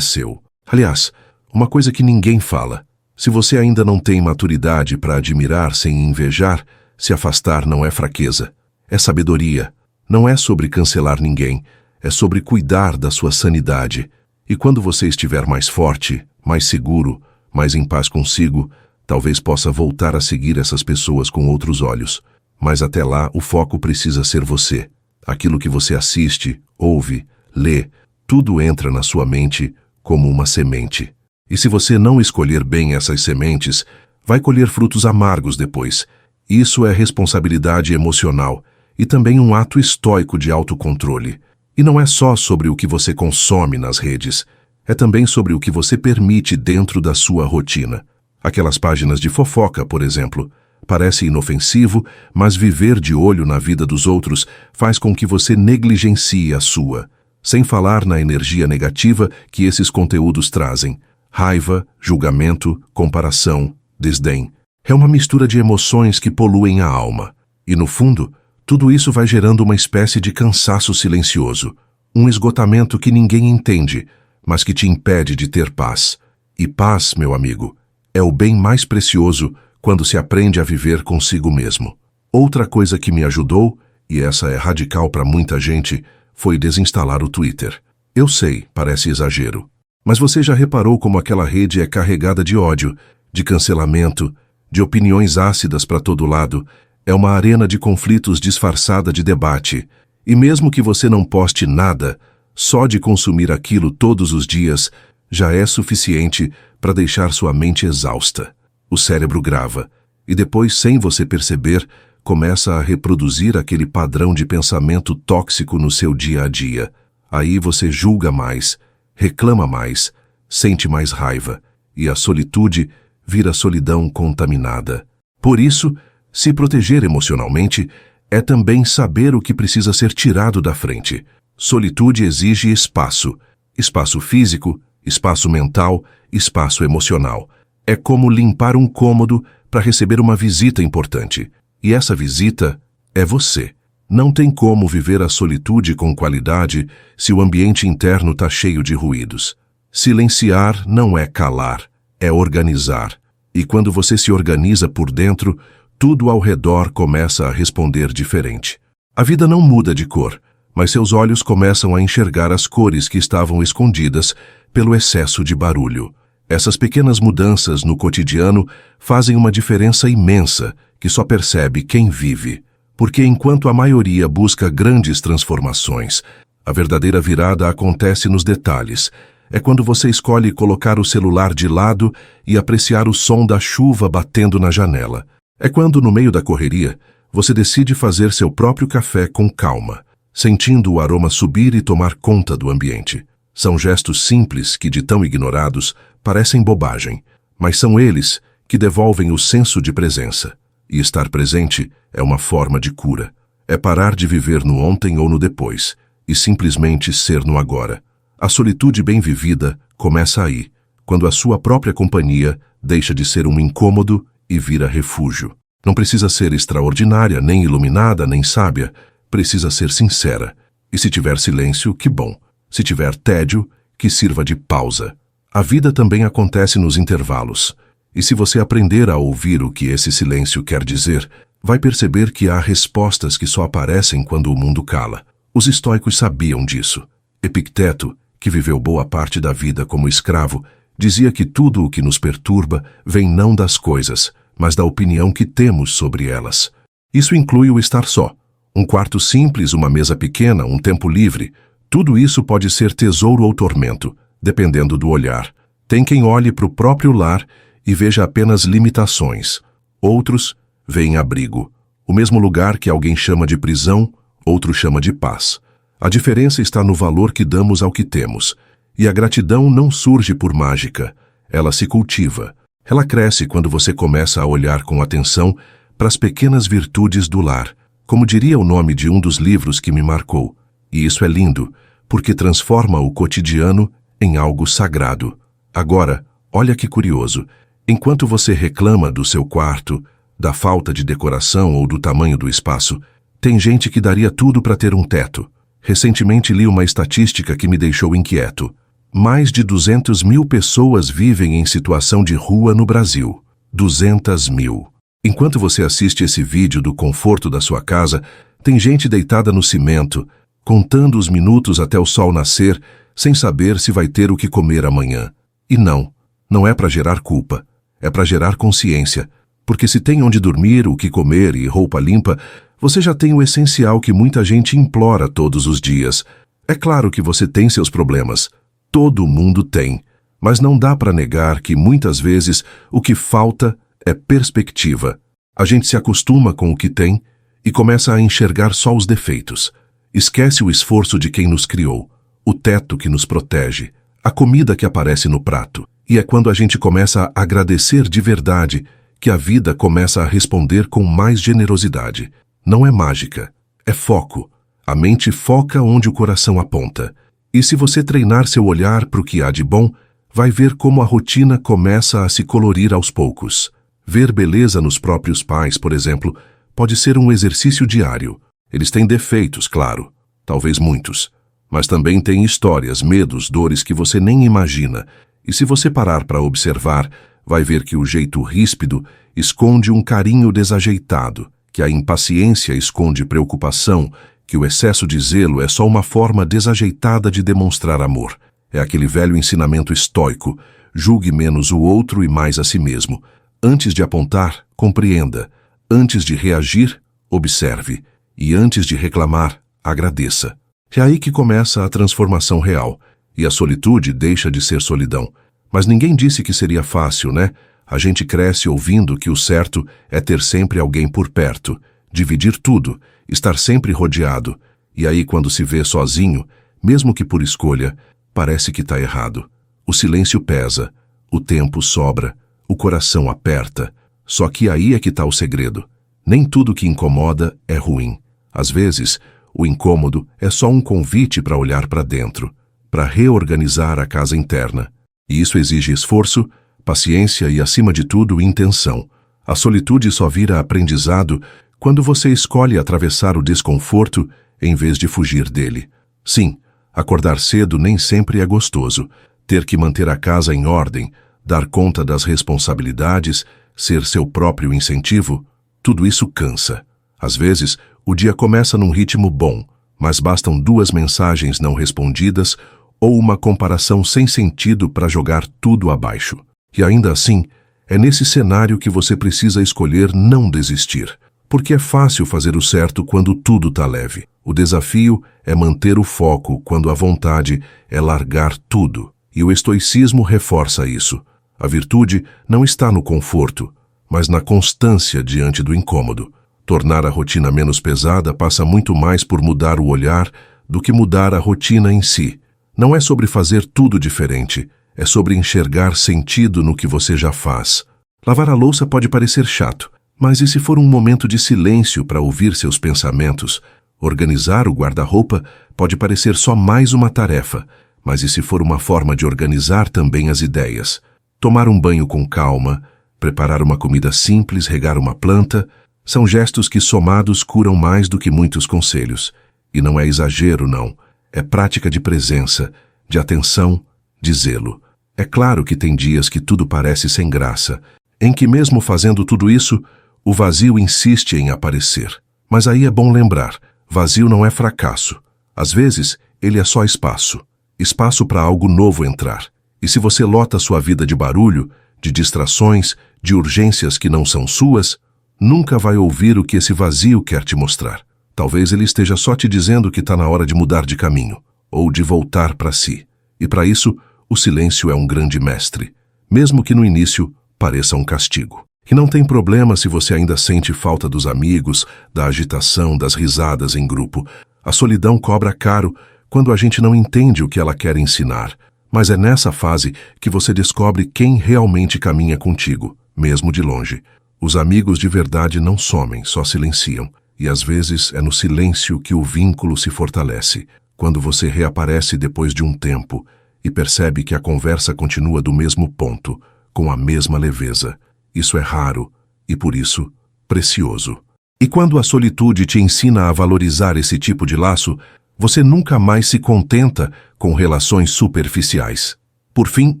seu. Aliás, uma coisa que ninguém fala. Se você ainda não tem maturidade para admirar sem invejar, se afastar não é fraqueza, é sabedoria. Não é sobre cancelar ninguém, é sobre cuidar da sua sanidade. E quando você estiver mais forte, mais seguro, mais em paz consigo, talvez possa voltar a seguir essas pessoas com outros olhos. Mas até lá, o foco precisa ser você. Aquilo que você assiste, ouve, lê, tudo entra na sua mente como uma semente. E se você não escolher bem essas sementes, vai colher frutos amargos depois. Isso é responsabilidade emocional e também um ato estoico de autocontrole. E não é só sobre o que você consome nas redes, é também sobre o que você permite dentro da sua rotina. Aquelas páginas de fofoca, por exemplo, parece inofensivo, mas viver de olho na vida dos outros faz com que você negligencie a sua, sem falar na energia negativa que esses conteúdos trazem. Raiva, julgamento, comparação, desdém. É uma mistura de emoções que poluem a alma. E no fundo, tudo isso vai gerando uma espécie de cansaço silencioso, um esgotamento que ninguém entende, mas que te impede de ter paz. E paz, meu amigo, é o bem mais precioso quando se aprende a viver consigo mesmo. Outra coisa que me ajudou, e essa é radical para muita gente, foi desinstalar o Twitter. Eu sei, parece exagero, mas você já reparou como aquela rede é carregada de ódio, de cancelamento, de opiniões ácidas para todo lado? É uma arena de conflitos disfarçada de debate. E mesmo que você não poste nada, só de consumir aquilo todos os dias já é suficiente para deixar sua mente exausta. O cérebro grava, e depois, sem você perceber, começa a reproduzir aquele padrão de pensamento tóxico no seu dia a dia. Aí você julga mais, reclama mais, sente mais raiva, e a solitude vira solidão contaminada. Por isso, se proteger emocionalmente é também saber o que precisa ser tirado da frente. Solitude exige espaço. Espaço físico, espaço mental, espaço emocional. É como limpar um cômodo para receber uma visita importante. E essa visita é você. Não tem como viver a solitude com qualidade se o ambiente interno está cheio de ruídos. Silenciar não é calar, é organizar. E quando você se organiza por dentro, tudo ao redor começa a responder diferente. A vida não muda de cor, mas seus olhos começam a enxergar as cores que estavam escondidas pelo excesso de barulho. Essas pequenas mudanças no cotidiano fazem uma diferença imensa que só percebe quem vive. Porque enquanto a maioria busca grandes transformações, a verdadeira virada acontece nos detalhes. É quando você escolhe colocar o celular de lado e apreciar o som da chuva batendo na janela. É quando, no meio da correria, você decide fazer seu próprio café com calma, sentindo o aroma subir e tomar conta do ambiente. São gestos simples que, de tão ignorados, parecem bobagem, mas são eles que devolvem o senso de presença. E estar presente é uma forma de cura. É parar de viver no ontem ou no depois, e simplesmente ser no agora. A solitude bem vivida começa aí, quando a sua própria companhia deixa de ser um incômodo e vira refúgio. Não precisa ser extraordinária, nem iluminada, nem sábia. Precisa ser sincera. E se tiver silêncio, que bom. Se tiver tédio, que sirva de pausa. A vida também acontece nos intervalos. E se você aprender a ouvir o que esse silêncio quer dizer, vai perceber que há respostas que só aparecem quando o mundo cala. Os estoicos sabiam disso. Epicteto, que viveu boa parte da vida como escravo, dizia que tudo o que nos perturba vem não das coisas, mas da opinião que temos sobre elas. Isso inclui o estar só. Um quarto simples, uma mesa pequena, um tempo livre. Tudo isso pode ser tesouro ou tormento, dependendo do olhar. Tem quem olhe para o próprio lar e veja apenas limitações. Outros veem abrigo. O mesmo lugar que alguém chama de prisão, outro chama de paz. A diferença está no valor que damos ao que temos. E a gratidão não surge por mágica. Ela se cultiva. Ela cresce quando você começa a olhar com atenção para as pequenas virtudes do lar, como diria o nome de um dos livros que me marcou. E isso é lindo, porque transforma o cotidiano em algo sagrado. Agora, olha que curioso. Enquanto você reclama do seu quarto, da falta de decoração ou do tamanho do espaço, tem gente que daria tudo para ter um teto. Recentemente li uma estatística que me deixou inquieto. Mais de 200 mil pessoas vivem em situação de rua no Brasil. 200 mil. Enquanto você assiste esse vídeo do conforto da sua casa, tem gente deitada no cimento, contando os minutos até o sol nascer, sem saber se vai ter o que comer amanhã. E não é para gerar culpa, é para gerar consciência. Porque se tem onde dormir, o que comer e roupa limpa, você já tem o essencial que muita gente implora todos os dias. É claro que você tem seus problemas. Todo mundo tem. Mas não dá para negar que, muitas vezes, o que falta é perspectiva. A gente se acostuma com o que tem e começa a enxergar só os defeitos. Esquece o esforço de quem nos criou, o teto que nos protege, a comida que aparece no prato. E é quando a gente começa a agradecer de verdade que a vida começa a responder com mais generosidade. Não é mágica, é foco. A mente foca onde o coração aponta. E se você treinar seu olhar para o que há de bom, vai ver como a rotina começa a se colorir aos poucos. Ver beleza nos próprios pais, por exemplo, pode ser um exercício diário. Eles têm defeitos, claro, talvez muitos. Mas também têm histórias, medos, dores que você nem imagina. E se você parar para observar, vai ver que o jeito ríspido esconde um carinho desajeitado, que a impaciência esconde preocupação, que o excesso de zelo é só uma forma desajeitada de demonstrar amor. É aquele velho ensinamento estoico: julgue menos o outro e mais a si mesmo. Antes de apontar, compreenda. Antes de reagir, observe. E antes de reclamar, agradeça. É aí que começa a transformação real. E a solitude deixa de ser solidão. Mas ninguém disse que seria fácil, né? A gente cresce ouvindo que o certo é ter sempre alguém por perto, dividir tudo, estar sempre rodeado. E aí, quando se vê sozinho, mesmo que por escolha, parece que está errado. O silêncio pesa, O tempo sobra, o coração aperta. Só que aí é que está o segredo. Nem tudo que incomoda é ruim. Às vezes, o incômodo é só um convite para olhar para dentro, para reorganizar a casa interna. E isso exige esforço, paciência e, acima de tudo, intenção. A solitude só vira aprendizado quando você escolhe atravessar o desconforto em vez de fugir dele. Sim, acordar cedo nem sempre é gostoso. Ter que manter a casa em ordem, dar conta das responsabilidades, ser seu próprio incentivo, tudo isso cansa. Às vezes, o dia começa num ritmo bom, mas bastam 2 mensagens não respondidas ou uma comparação sem sentido para jogar tudo abaixo. E ainda assim, é nesse cenário que você precisa escolher não desistir. Porque é fácil fazer o certo quando tudo está leve. O desafio é manter o foco quando a vontade é largar tudo. E o estoicismo reforça isso. A virtude não está no conforto, mas na constância diante do incômodo. Tornar a rotina menos pesada passa muito mais por mudar o olhar do que mudar a rotina em si. Não é sobre fazer tudo diferente, é sobre enxergar sentido no que você já faz. Lavar a louça pode parecer chato, mas e se for um momento de silêncio para ouvir seus pensamentos? Organizar o guarda-roupa pode parecer só mais uma tarefa, mas e se for uma forma de organizar também as ideias? Tomar um banho com calma, preparar uma comida simples, regar uma planta, são gestos que somados curam mais do que muitos conselhos. E não é exagero, não. É prática de presença, de atenção, de zelo. É claro que tem dias que tudo parece sem graça, em que mesmo fazendo tudo isso, o vazio insiste em aparecer. Mas aí é bom lembrar, vazio não é fracasso. Às vezes, ele é só espaço. Espaço para algo novo entrar. E se você lota sua vida de barulho, de distrações, de urgências que não são suas, nunca vai ouvir o que esse vazio quer te mostrar. Talvez ele esteja só te dizendo que está na hora de mudar de caminho, ou de voltar para si. E para isso, o silêncio é um grande mestre, mesmo que no início pareça um castigo. E não tem problema se você ainda sente falta dos amigos, da agitação, das risadas em grupo. A solidão cobra caro quando a gente não entende o que ela quer ensinar. Mas é nessa fase que você descobre quem realmente caminha contigo, mesmo de longe. Os amigos de verdade não somem, só silenciam. E às vezes é no silêncio que o vínculo se fortalece, quando você reaparece depois de um tempo e percebe que a conversa continua do mesmo ponto, com a mesma leveza. Isso é raro e, por isso, precioso. E quando a solitude te ensina a valorizar esse tipo de laço, você nunca mais se contenta com relações superficiais. Por fim,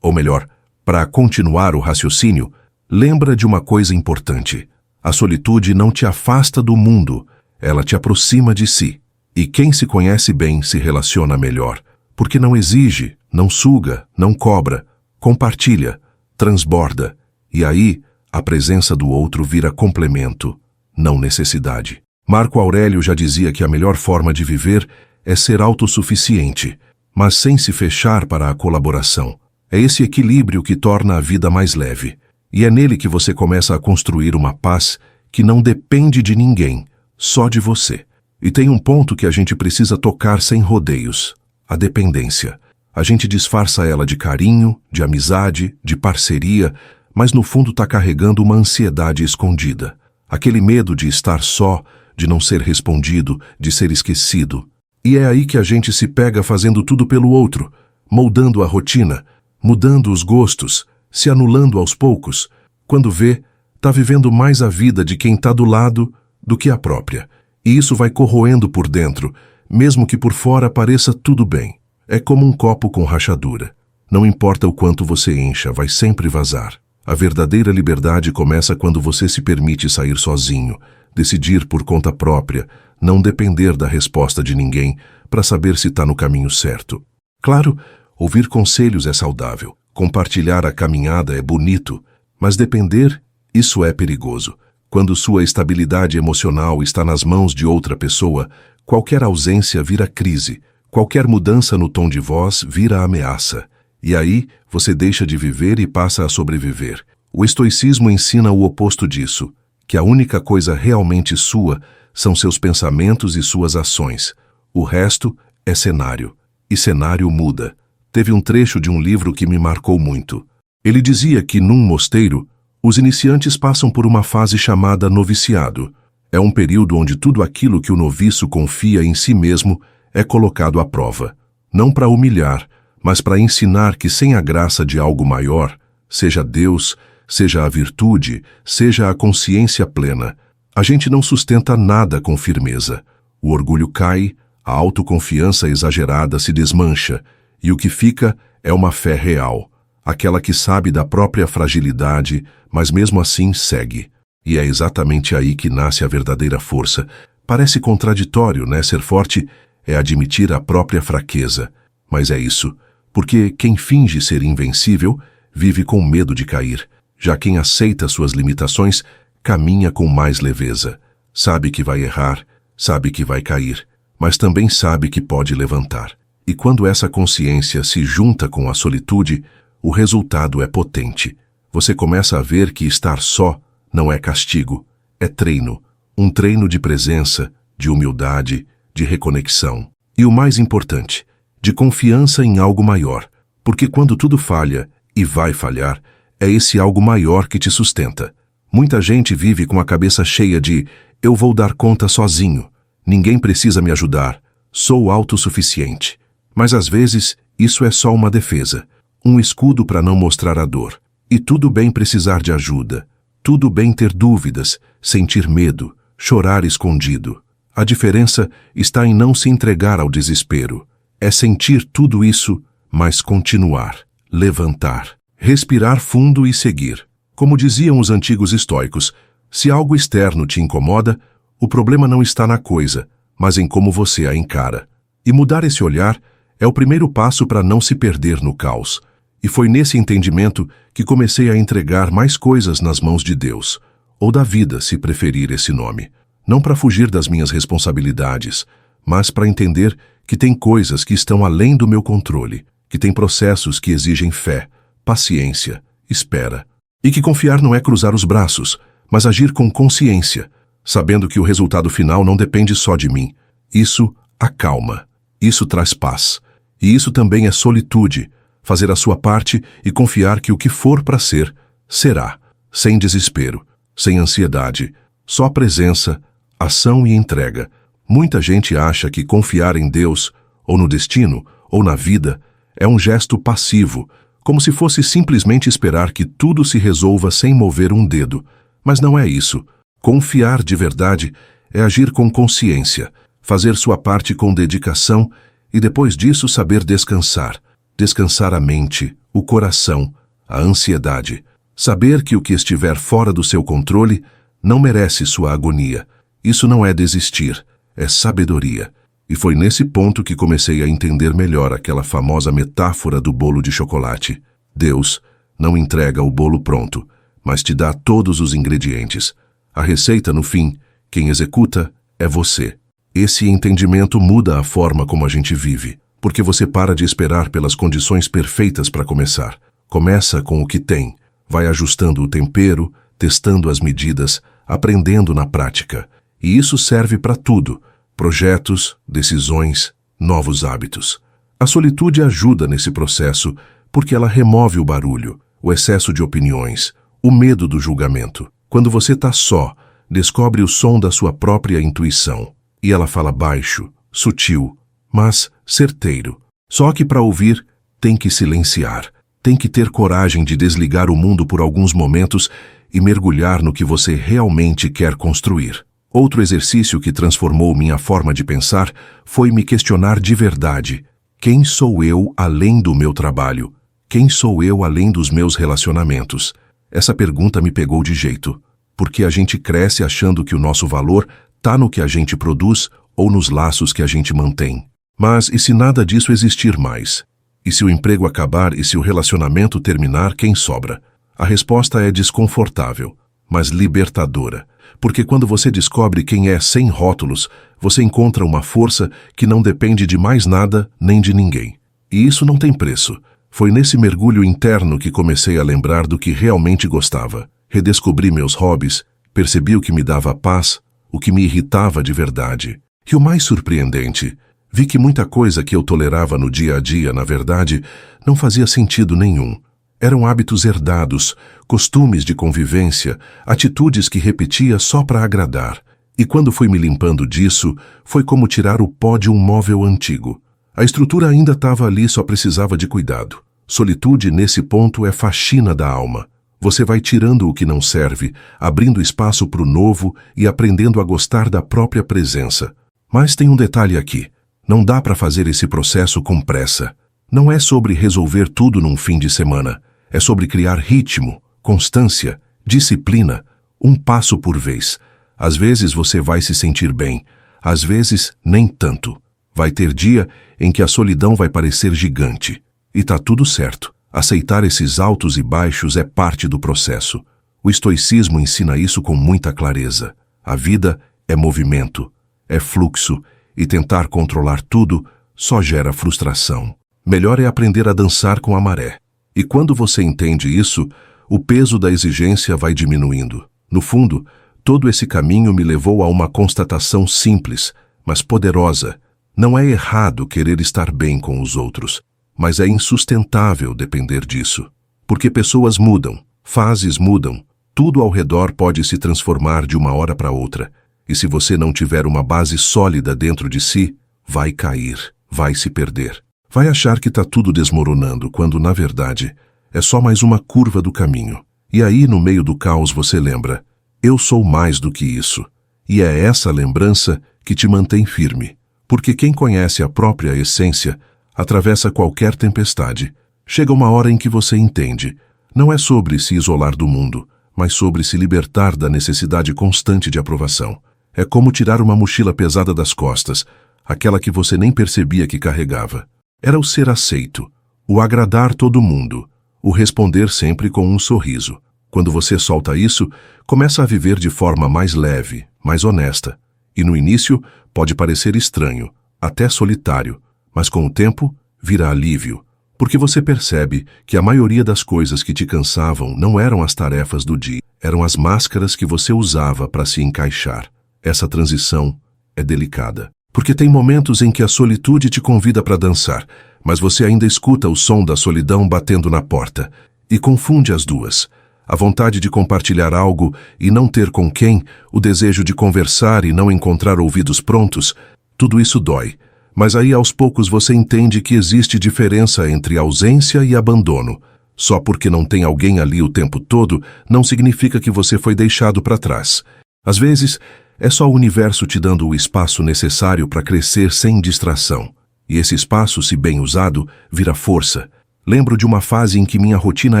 ou melhor, para continuar o raciocínio, lembra de uma coisa importante. A solitude não te afasta do mundo, ela te aproxima de si. E quem se conhece bem se relaciona melhor, porque não exige, não suga, não cobra, compartilha, transborda. E aí, a presença do outro vira complemento, não necessidade. Marco Aurélio já dizia que a melhor forma de viver é ser autossuficiente, mas sem se fechar para a colaboração. É esse equilíbrio que torna a vida mais leve. E é nele que você começa a construir uma paz que não depende de ninguém, só de você. E tem um ponto que a gente precisa tocar sem rodeios: a dependência. A gente disfarça ela de carinho, de amizade, de parceria, mas no fundo está carregando uma ansiedade escondida. Aquele medo de estar só, de não ser respondido, de ser esquecido. E é aí que a gente se pega fazendo tudo pelo outro, moldando a rotina, mudando os gostos, se anulando aos poucos. Quando vê, está vivendo mais a vida de quem está do lado do que a própria. E isso vai corroendo por dentro, mesmo que por fora pareça tudo bem. É como um copo com rachadura. Não importa o quanto você encha, vai sempre vazar. A verdadeira liberdade começa quando você se permite sair sozinho, decidir por conta própria, não depender da resposta de ninguém para saber se está no caminho certo. Claro, ouvir conselhos é saudável, compartilhar a caminhada é bonito, mas depender, isso é perigoso. Quando sua estabilidade emocional está nas mãos de outra pessoa, qualquer ausência vira crise, qualquer mudança no tom de voz vira ameaça. E aí, você deixa de viver e passa a sobreviver. O estoicismo ensina o oposto disso, que a única coisa realmente sua são seus pensamentos e suas ações. O resto é cenário. E cenário muda. Teve um trecho de um livro que me marcou muito. Ele dizia que, num mosteiro, os iniciantes passam por uma fase chamada noviciado. É um período onde tudo aquilo que o noviço confia em si mesmo é colocado à prova. Não para humilhar, mas para ensinar que sem a graça de algo maior, seja Deus, seja a virtude, seja a consciência plena, a gente não sustenta nada com firmeza. O orgulho cai, a autoconfiança exagerada se desmancha, e o que fica é uma fé real, aquela que sabe da própria fragilidade, mas mesmo assim segue. E é exatamente aí que nasce a verdadeira força. Parece contraditório, né? Ser forte é admitir a própria fraqueza. Mas é isso, porque quem finge ser invencível vive com medo de cair. Já quem aceita suas limitações caminha com mais leveza. Sabe que vai errar, sabe que vai cair, mas também sabe que pode levantar. E quando essa consciência se junta com a solitude, o resultado é potente. Você começa a ver que estar só não é castigo, é treino. Um treino de presença, de humildade, de reconexão. E o mais importante, de confiança em algo maior. Porque quando tudo falha, e vai falhar, é esse algo maior que te sustenta. Muita gente vive com a cabeça cheia de eu vou dar conta sozinho, ninguém precisa me ajudar, sou autossuficiente. Mas às vezes isso é só uma defesa, um escudo para não mostrar a dor. E tudo bem precisar de ajuda, tudo bem ter dúvidas, sentir medo, chorar escondido. A diferença está em não se entregar ao desespero. É sentir tudo isso, mas continuar, levantar, respirar fundo e seguir. Como diziam os antigos estoicos, se algo externo te incomoda, o problema não está na coisa, mas em como você a encara. E mudar esse olhar é o primeiro passo para não se perder no caos. E foi nesse entendimento que comecei a entregar mais coisas nas mãos de Deus, ou da vida, se preferir esse nome. Não para fugir das minhas responsabilidades, mas para entender que tem coisas que estão além do meu controle, que tem processos que exigem fé, paciência, espera. E que confiar não é cruzar os braços, mas agir com consciência, sabendo que o resultado final não depende só de mim. Isso acalma, isso traz paz. E isso também é solitude, fazer a sua parte e confiar que o que for para ser, será. Sem desespero, sem ansiedade, só presença, ação e entrega. Muita gente acha que confiar em Deus, ou no destino, ou na vida, é um gesto passivo, como se fosse simplesmente esperar que tudo se resolva sem mover um dedo. Mas não é isso. Confiar de verdade é agir com consciência, fazer sua parte com dedicação e depois disso saber descansar. Descansar a mente, o coração, a ansiedade. Saber que o que estiver fora do seu controle não merece sua agonia. Isso não é desistir, é sabedoria. E foi nesse ponto que comecei a entender melhor aquela famosa metáfora do bolo de chocolate. Deus não entrega o bolo pronto, mas te dá todos os ingredientes. A receita, no fim, quem executa é você. Esse entendimento muda a forma como a gente vive, porque você para de esperar pelas condições perfeitas para começar. Começa com o que tem, vai ajustando o tempero, testando as medidas, aprendendo na prática. E isso serve para tudo. Projetos, decisões, novos hábitos. A solitude ajuda nesse processo porque ela remove o barulho, o excesso de opiniões, o medo do julgamento. Quando você está só, descobre o som da sua própria intuição. E ela fala baixo, sutil, mas certeiro. Só que para ouvir, tem que silenciar. Tem que ter coragem de desligar o mundo por alguns momentos e mergulhar no que você realmente quer construir. Outro exercício que transformou minha forma de pensar foi me questionar de verdade. Quem sou eu além do meu trabalho? Quem sou eu além dos meus relacionamentos? Essa pergunta me pegou de jeito, porque a gente cresce achando que o nosso valor está no que a gente produz ou nos laços que a gente mantém. Mas e se nada disso existir mais? E se o emprego acabar e se o relacionamento terminar, quem sobra? A resposta é desconfortável, mas libertadora. Porque quando você descobre quem é sem rótulos, você encontra uma força que não depende de mais nada nem de ninguém. E isso não tem preço. Foi nesse mergulho interno que comecei a lembrar do que realmente gostava. Redescobri meus hobbies, percebi o que me dava paz, o que me irritava de verdade. E o mais surpreendente, vi que muita coisa que eu tolerava no dia a dia, na verdade, não fazia sentido nenhum. Eram hábitos herdados, costumes de convivência, atitudes que repetia só para agradar. E quando fui me limpando disso, foi como tirar o pó de um móvel antigo. A estrutura ainda estava ali, só precisava de cuidado. Solitude, nesse ponto, é faxina da alma. Você vai tirando o que não serve, abrindo espaço para o novo e aprendendo a gostar da própria presença. Mas tem um detalhe aqui. Não dá para fazer esse processo com pressa. Não é sobre resolver tudo num fim de semana. É sobre criar ritmo, constância, disciplina, um passo por vez. Às vezes você vai se sentir bem, às vezes nem tanto. Vai ter dia em que a solidão vai parecer gigante. E tá tudo certo. Aceitar esses altos e baixos é parte do processo. O estoicismo ensina isso com muita clareza. A vida é movimento, é fluxo, e tentar controlar tudo só gera frustração. Melhor é aprender a dançar com a maré. E quando você entende isso, o peso da exigência vai diminuindo. No fundo, todo esse caminho me levou a uma constatação simples, mas poderosa. Não é errado querer estar bem com os outros, mas é insustentável depender disso. Porque pessoas mudam, fases mudam, tudo ao redor pode se transformar de uma hora para outra. E se você não tiver uma base sólida dentro de si, vai cair, vai se perder. Vai achar que está tudo desmoronando, quando, na verdade, é só mais uma curva do caminho. E aí, no meio do caos, você lembra, eu sou mais do que isso. E é essa lembrança que te mantém firme. Porque quem conhece a própria essência, atravessa qualquer tempestade. Chega uma hora em que você entende. Não é sobre se isolar do mundo, mas sobre se libertar da necessidade constante de aprovação. É como tirar uma mochila pesada das costas, aquela que você nem percebia que carregava. Era o ser aceito, o agradar todo mundo, o responder sempre com um sorriso. Quando você solta isso, começa a viver de forma mais leve, mais honesta. E no início, pode parecer estranho, até solitário, mas com o tempo, vira alívio, porque você percebe que a maioria das coisas que te cansavam não eram as tarefas do dia, eram as máscaras que você usava para se encaixar. Essa transição é delicada. Porque tem momentos em que a solitude te convida para dançar, mas você ainda escuta o som da solidão batendo na porta, e confunde as duas. A vontade de compartilhar algo e não ter com quem, o desejo de conversar e não encontrar ouvidos prontos, tudo isso dói. Mas aí aos poucos você entende que existe diferença entre ausência e abandono. Só porque não tem alguém ali o tempo todo, não significa que você foi deixado para trás. Às vezes, é só o universo te dando o espaço necessário para crescer sem distração. E esse espaço, se bem usado, vira força. Lembro de uma fase em que minha rotina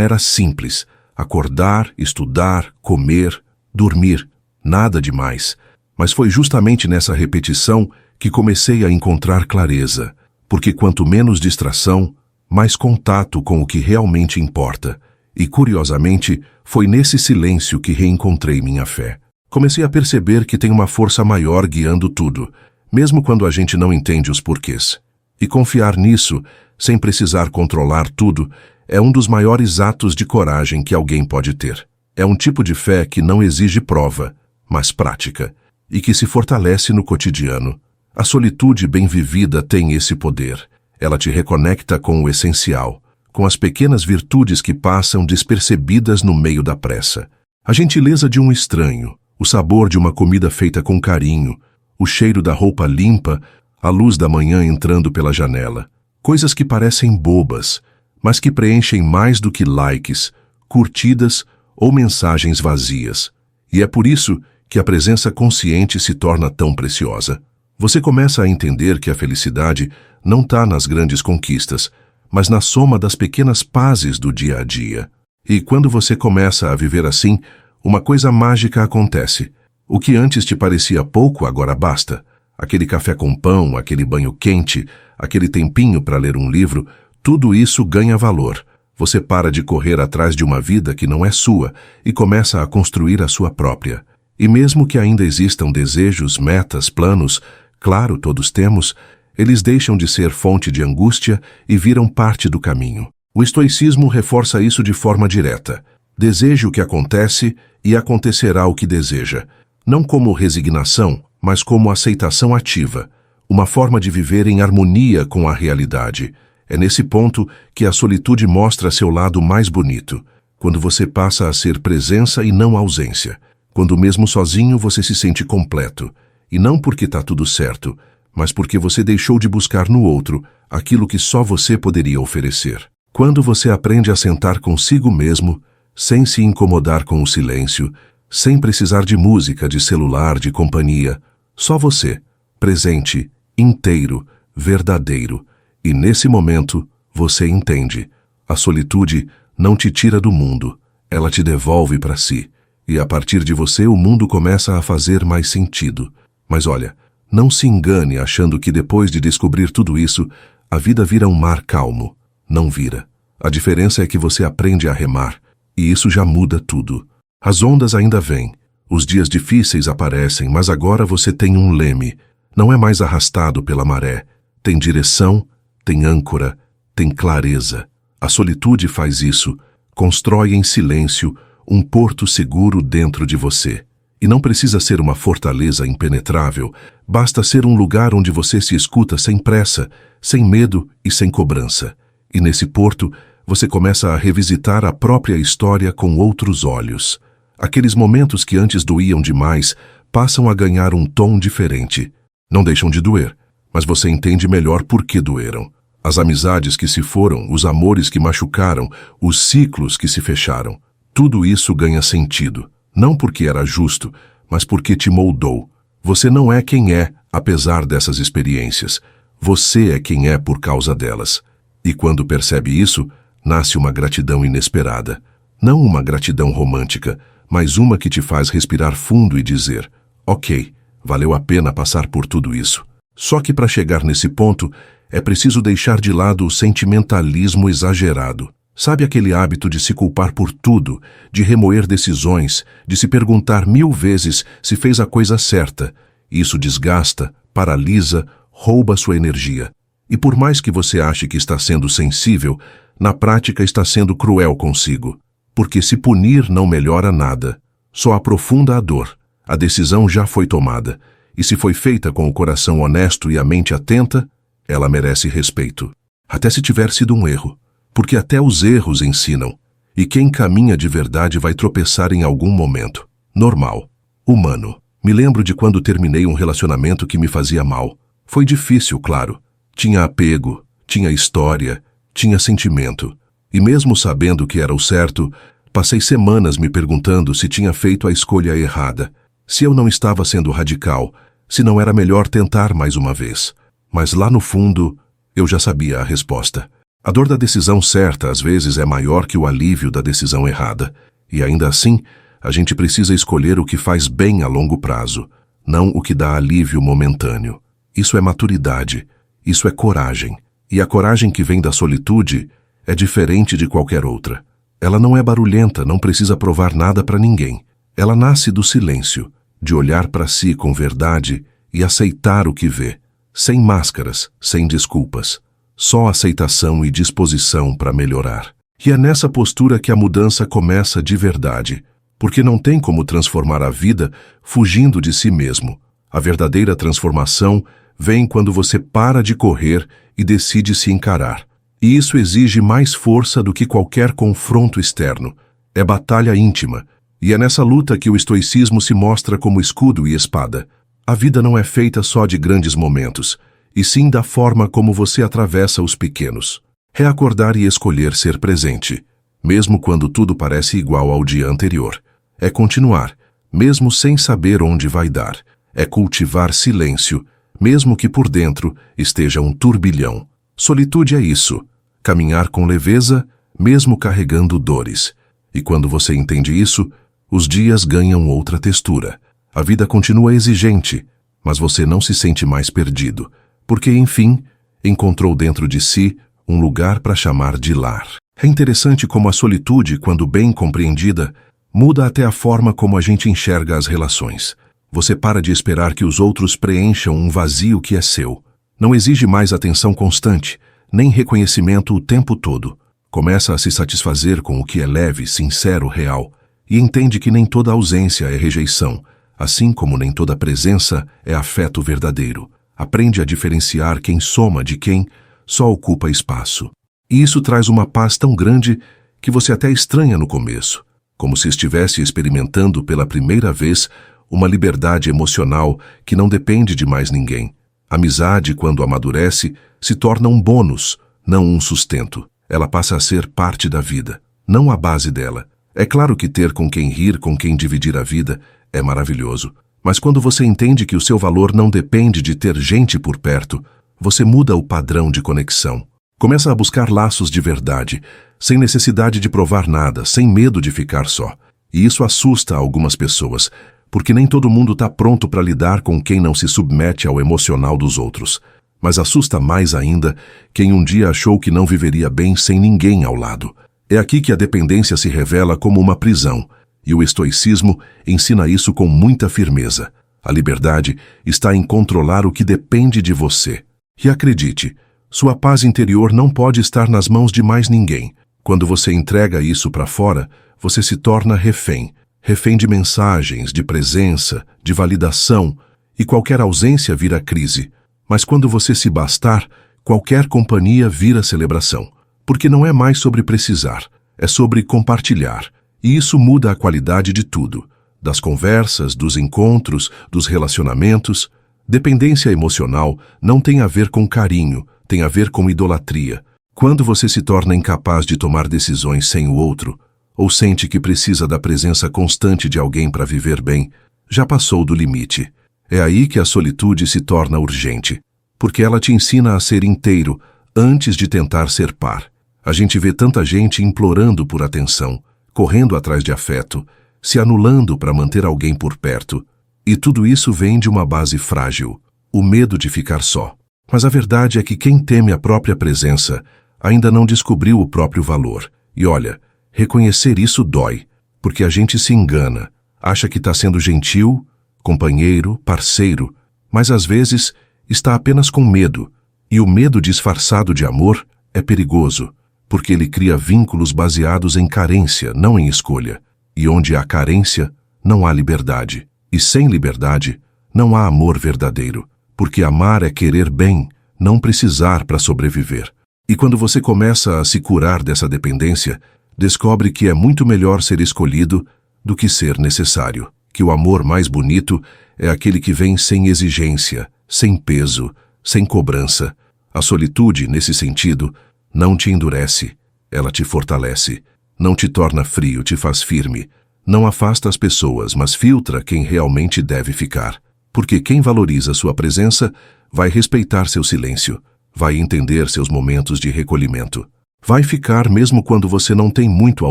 era simples. Acordar, estudar, comer, dormir. Nada demais. Mas foi justamente nessa repetição que comecei a encontrar clareza. Porque quanto menos distração, mais contato com o que realmente importa. E, curiosamente, foi nesse silêncio que reencontrei minha fé. Comecei a perceber que tem uma força maior guiando tudo, mesmo quando a gente não entende os porquês. E confiar nisso, sem precisar controlar tudo, é um dos maiores atos de coragem que alguém pode ter. É um tipo de fé que não exige prova, mas prática, e que se fortalece no cotidiano. A solitude bem vivida tem esse poder. Ela te reconecta com o essencial, com as pequenas virtudes que passam despercebidas no meio da pressa. A gentileza de um estranho, o sabor de uma comida feita com carinho, o cheiro da roupa limpa, a luz da manhã entrando pela janela. Coisas que parecem bobas, mas que preenchem mais do que likes, curtidas ou mensagens vazias. E é por isso que a presença consciente se torna tão preciosa. Você começa a entender que a felicidade não está nas grandes conquistas, mas na soma das pequenas pazes do dia a dia. E quando você começa a viver assim, uma coisa mágica acontece. O que antes te parecia pouco, agora basta. Aquele café com pão, aquele banho quente, aquele tempinho para ler um livro, tudo isso ganha valor. Você para de correr atrás de uma vida que não é sua e começa a construir a sua própria. E mesmo que ainda existam desejos, metas, planos, claro, todos temos, eles deixam de ser fonte de angústia e viram parte do caminho. O estoicismo reforça isso de forma direta. Deseje o que acontece e acontecerá o que deseja. Não como resignação, mas como aceitação ativa. Uma forma de viver em harmonia com a realidade. É nesse ponto que a solitude mostra seu lado mais bonito, quando você passa a ser presença e não ausência, quando mesmo sozinho você se sente completo, e não porque está tudo certo, mas porque você deixou de buscar no outro aquilo que só você poderia oferecer. Quando você aprende a sentar consigo mesmo, sem se incomodar com o silêncio, sem precisar de música, de celular, de companhia, só você, presente, inteiro, verdadeiro, e nesse momento você entende. A solitude não te tira do mundo, ela te devolve para si, e a partir de você o mundo começa a fazer mais sentido. Mas olha, não se engane achando que depois de descobrir tudo isso, a vida vira um mar calmo. Não vira. A diferença é que você aprende a remar, e isso já muda tudo. As ondas ainda vêm, os dias difíceis aparecem, mas agora você tem um leme. Não é mais arrastado pela maré. Tem direção, tem âncora, tem clareza. A solitude faz isso, constrói em silêncio um porto seguro dentro de você. E não precisa ser uma fortaleza impenetrável, basta ser um lugar onde você se escuta sem pressa, sem medo e sem cobrança. E nesse porto, você começa a revisitar a própria história com outros olhos. Aqueles momentos que antes doíam demais passam a ganhar um tom diferente. Não deixam de doer, mas você entende melhor por que doeram. As amizades que se foram, os amores que machucaram, os ciclos que se fecharam. Tudo isso ganha sentido. Não porque era justo, mas porque te moldou. Você não é quem é, apesar dessas experiências. Você é quem é por causa delas. E quando percebe isso, nasce uma gratidão inesperada. Não uma gratidão romântica, mas uma que te faz respirar fundo e dizer: ok, valeu a pena passar por tudo isso. Só que para chegar nesse ponto, é preciso deixar de lado o sentimentalismo exagerado. Sabe aquele hábito de se culpar por tudo, de remoer decisões, de se perguntar 1000 vezes se fez a coisa certa? Isso desgasta, paralisa, rouba sua energia. E por mais que você ache que está sendo sensível, na prática está sendo cruel consigo. Porque se punir não melhora nada, só aprofunda a dor. A decisão já foi tomada, e se foi feita com o coração honesto e a mente atenta, ela merece respeito. Até se tiver sido um erro. Porque até os erros ensinam, e quem caminha de verdade vai tropeçar em algum momento. Normal. Humano. Me lembro de quando terminei um relacionamento que me fazia mal. Foi difícil, claro. Tinha apego, tinha história, tinha sentimento. E mesmo sabendo que era o certo, passei semanas me perguntando se tinha feito a escolha errada, se eu não estava sendo radical, se não era melhor tentar mais uma vez. Mas lá no fundo, eu já sabia a resposta. A dor da decisão certa às vezes é maior que o alívio da decisão errada. E ainda assim, a gente precisa escolher o que faz bem a longo prazo, não o que dá alívio momentâneo. Isso é maturidade, isso é coragem. E a coragem que vem da solitude é diferente de qualquer outra. Ela não é barulhenta, não precisa provar nada para ninguém. Ela nasce do silêncio, de olhar para si com verdade e aceitar o que vê, sem máscaras, sem desculpas. Só aceitação e disposição para melhorar. E é nessa postura que a mudança começa de verdade, porque não tem como transformar a vida fugindo de si mesmo. A verdadeira transformação vem quando você para de correr e decide se encarar. E isso exige mais força do que qualquer confronto externo. É batalha íntima, e é nessa luta que o estoicismo se mostra como escudo e espada. A vida não é feita só de grandes momentos, e sim da forma como você atravessa os pequenos. Reacordar e escolher ser presente, mesmo quando tudo parece igual ao dia anterior. É continuar, mesmo sem saber onde vai dar. É cultivar silêncio, mesmo que por dentro esteja um turbilhão. Solitude é isso, caminhar com leveza, mesmo carregando dores. E quando você entende isso, os dias ganham outra textura. A vida continua exigente, mas você não se sente mais perdido. Porque, enfim, encontrou dentro de si um lugar para chamar de lar. É interessante como a solitude, quando bem compreendida, muda até a forma como a gente enxerga as relações. Você para de esperar que os outros preencham um vazio que é seu. Não exige mais atenção constante, nem reconhecimento o tempo todo. Começa a se satisfazer com o que é leve, sincero, real, e entende que nem toda ausência é rejeição, assim como nem toda presença é afeto verdadeiro. Aprende a diferenciar quem soma de quem só ocupa espaço. E isso traz uma paz tão grande que você até estranha no começo, como se estivesse experimentando pela primeira vez uma liberdade emocional que não depende de mais ninguém. A amizade, quando amadurece, se torna um bônus, não um sustento. Ela passa a ser parte da vida, não a base dela. É claro que ter com quem rir, com quem dividir a vida, é maravilhoso. Mas quando você entende que o seu valor não depende de ter gente por perto, você muda o padrão de conexão. Começa a buscar laços de verdade, sem necessidade de provar nada, sem medo de ficar só. E isso assusta algumas pessoas, porque nem todo mundo está pronto para lidar com quem não se submete ao emocional dos outros. Mas assusta mais ainda quem um dia achou que não viveria bem sem ninguém ao lado. É aqui que a dependência se revela como uma prisão, e o estoicismo ensina isso com muita firmeza. A liberdade está em controlar o que depende de você. E acredite, sua paz interior não pode estar nas mãos de mais ninguém. Quando você entrega isso para fora, você se torna refém. Refém de mensagens, de presença, de validação, e qualquer ausência vira crise. Mas quando você se bastar, qualquer companhia vira celebração. Porque não é mais sobre precisar, é sobre compartilhar. E isso muda a qualidade de tudo. Das conversas, dos encontros, dos relacionamentos. Dependência emocional não tem a ver com carinho, tem a ver com idolatria. Quando você se torna incapaz de tomar decisões sem o outro, ou sente que precisa da presença constante de alguém para viver bem, já passou do limite. É aí que a solitude se torna urgente, porque ela te ensina a ser inteiro antes de tentar ser par. A gente vê tanta gente implorando por atenção, correndo atrás de afeto, se anulando para manter alguém por perto. E tudo isso vem de uma base frágil, o medo de ficar só. Mas a verdade é que quem teme a própria presença ainda não descobriu o próprio valor. E olha, reconhecer isso dói, porque a gente se engana, acha que está sendo gentil, companheiro, parceiro, mas às vezes está apenas com medo. E o medo disfarçado de amor é perigoso, porque ele cria vínculos baseados em carência, não em escolha. E onde há carência, não há liberdade. E sem liberdade, não há amor verdadeiro, porque amar é querer bem, não precisar para sobreviver. E quando você começa a se curar dessa dependência, descobre que é muito melhor ser escolhido do que ser necessário. Que o amor mais bonito é aquele que vem sem exigência, sem peso, sem cobrança. A solitude, nesse sentido, não te endurece, ela te fortalece. Não te torna frio, te faz firme. Não afasta as pessoas, mas filtra quem realmente deve ficar. Porque quem valoriza sua presença vai respeitar seu silêncio, vai entender seus momentos de recolhimento. Vai ficar mesmo quando você não tem muito a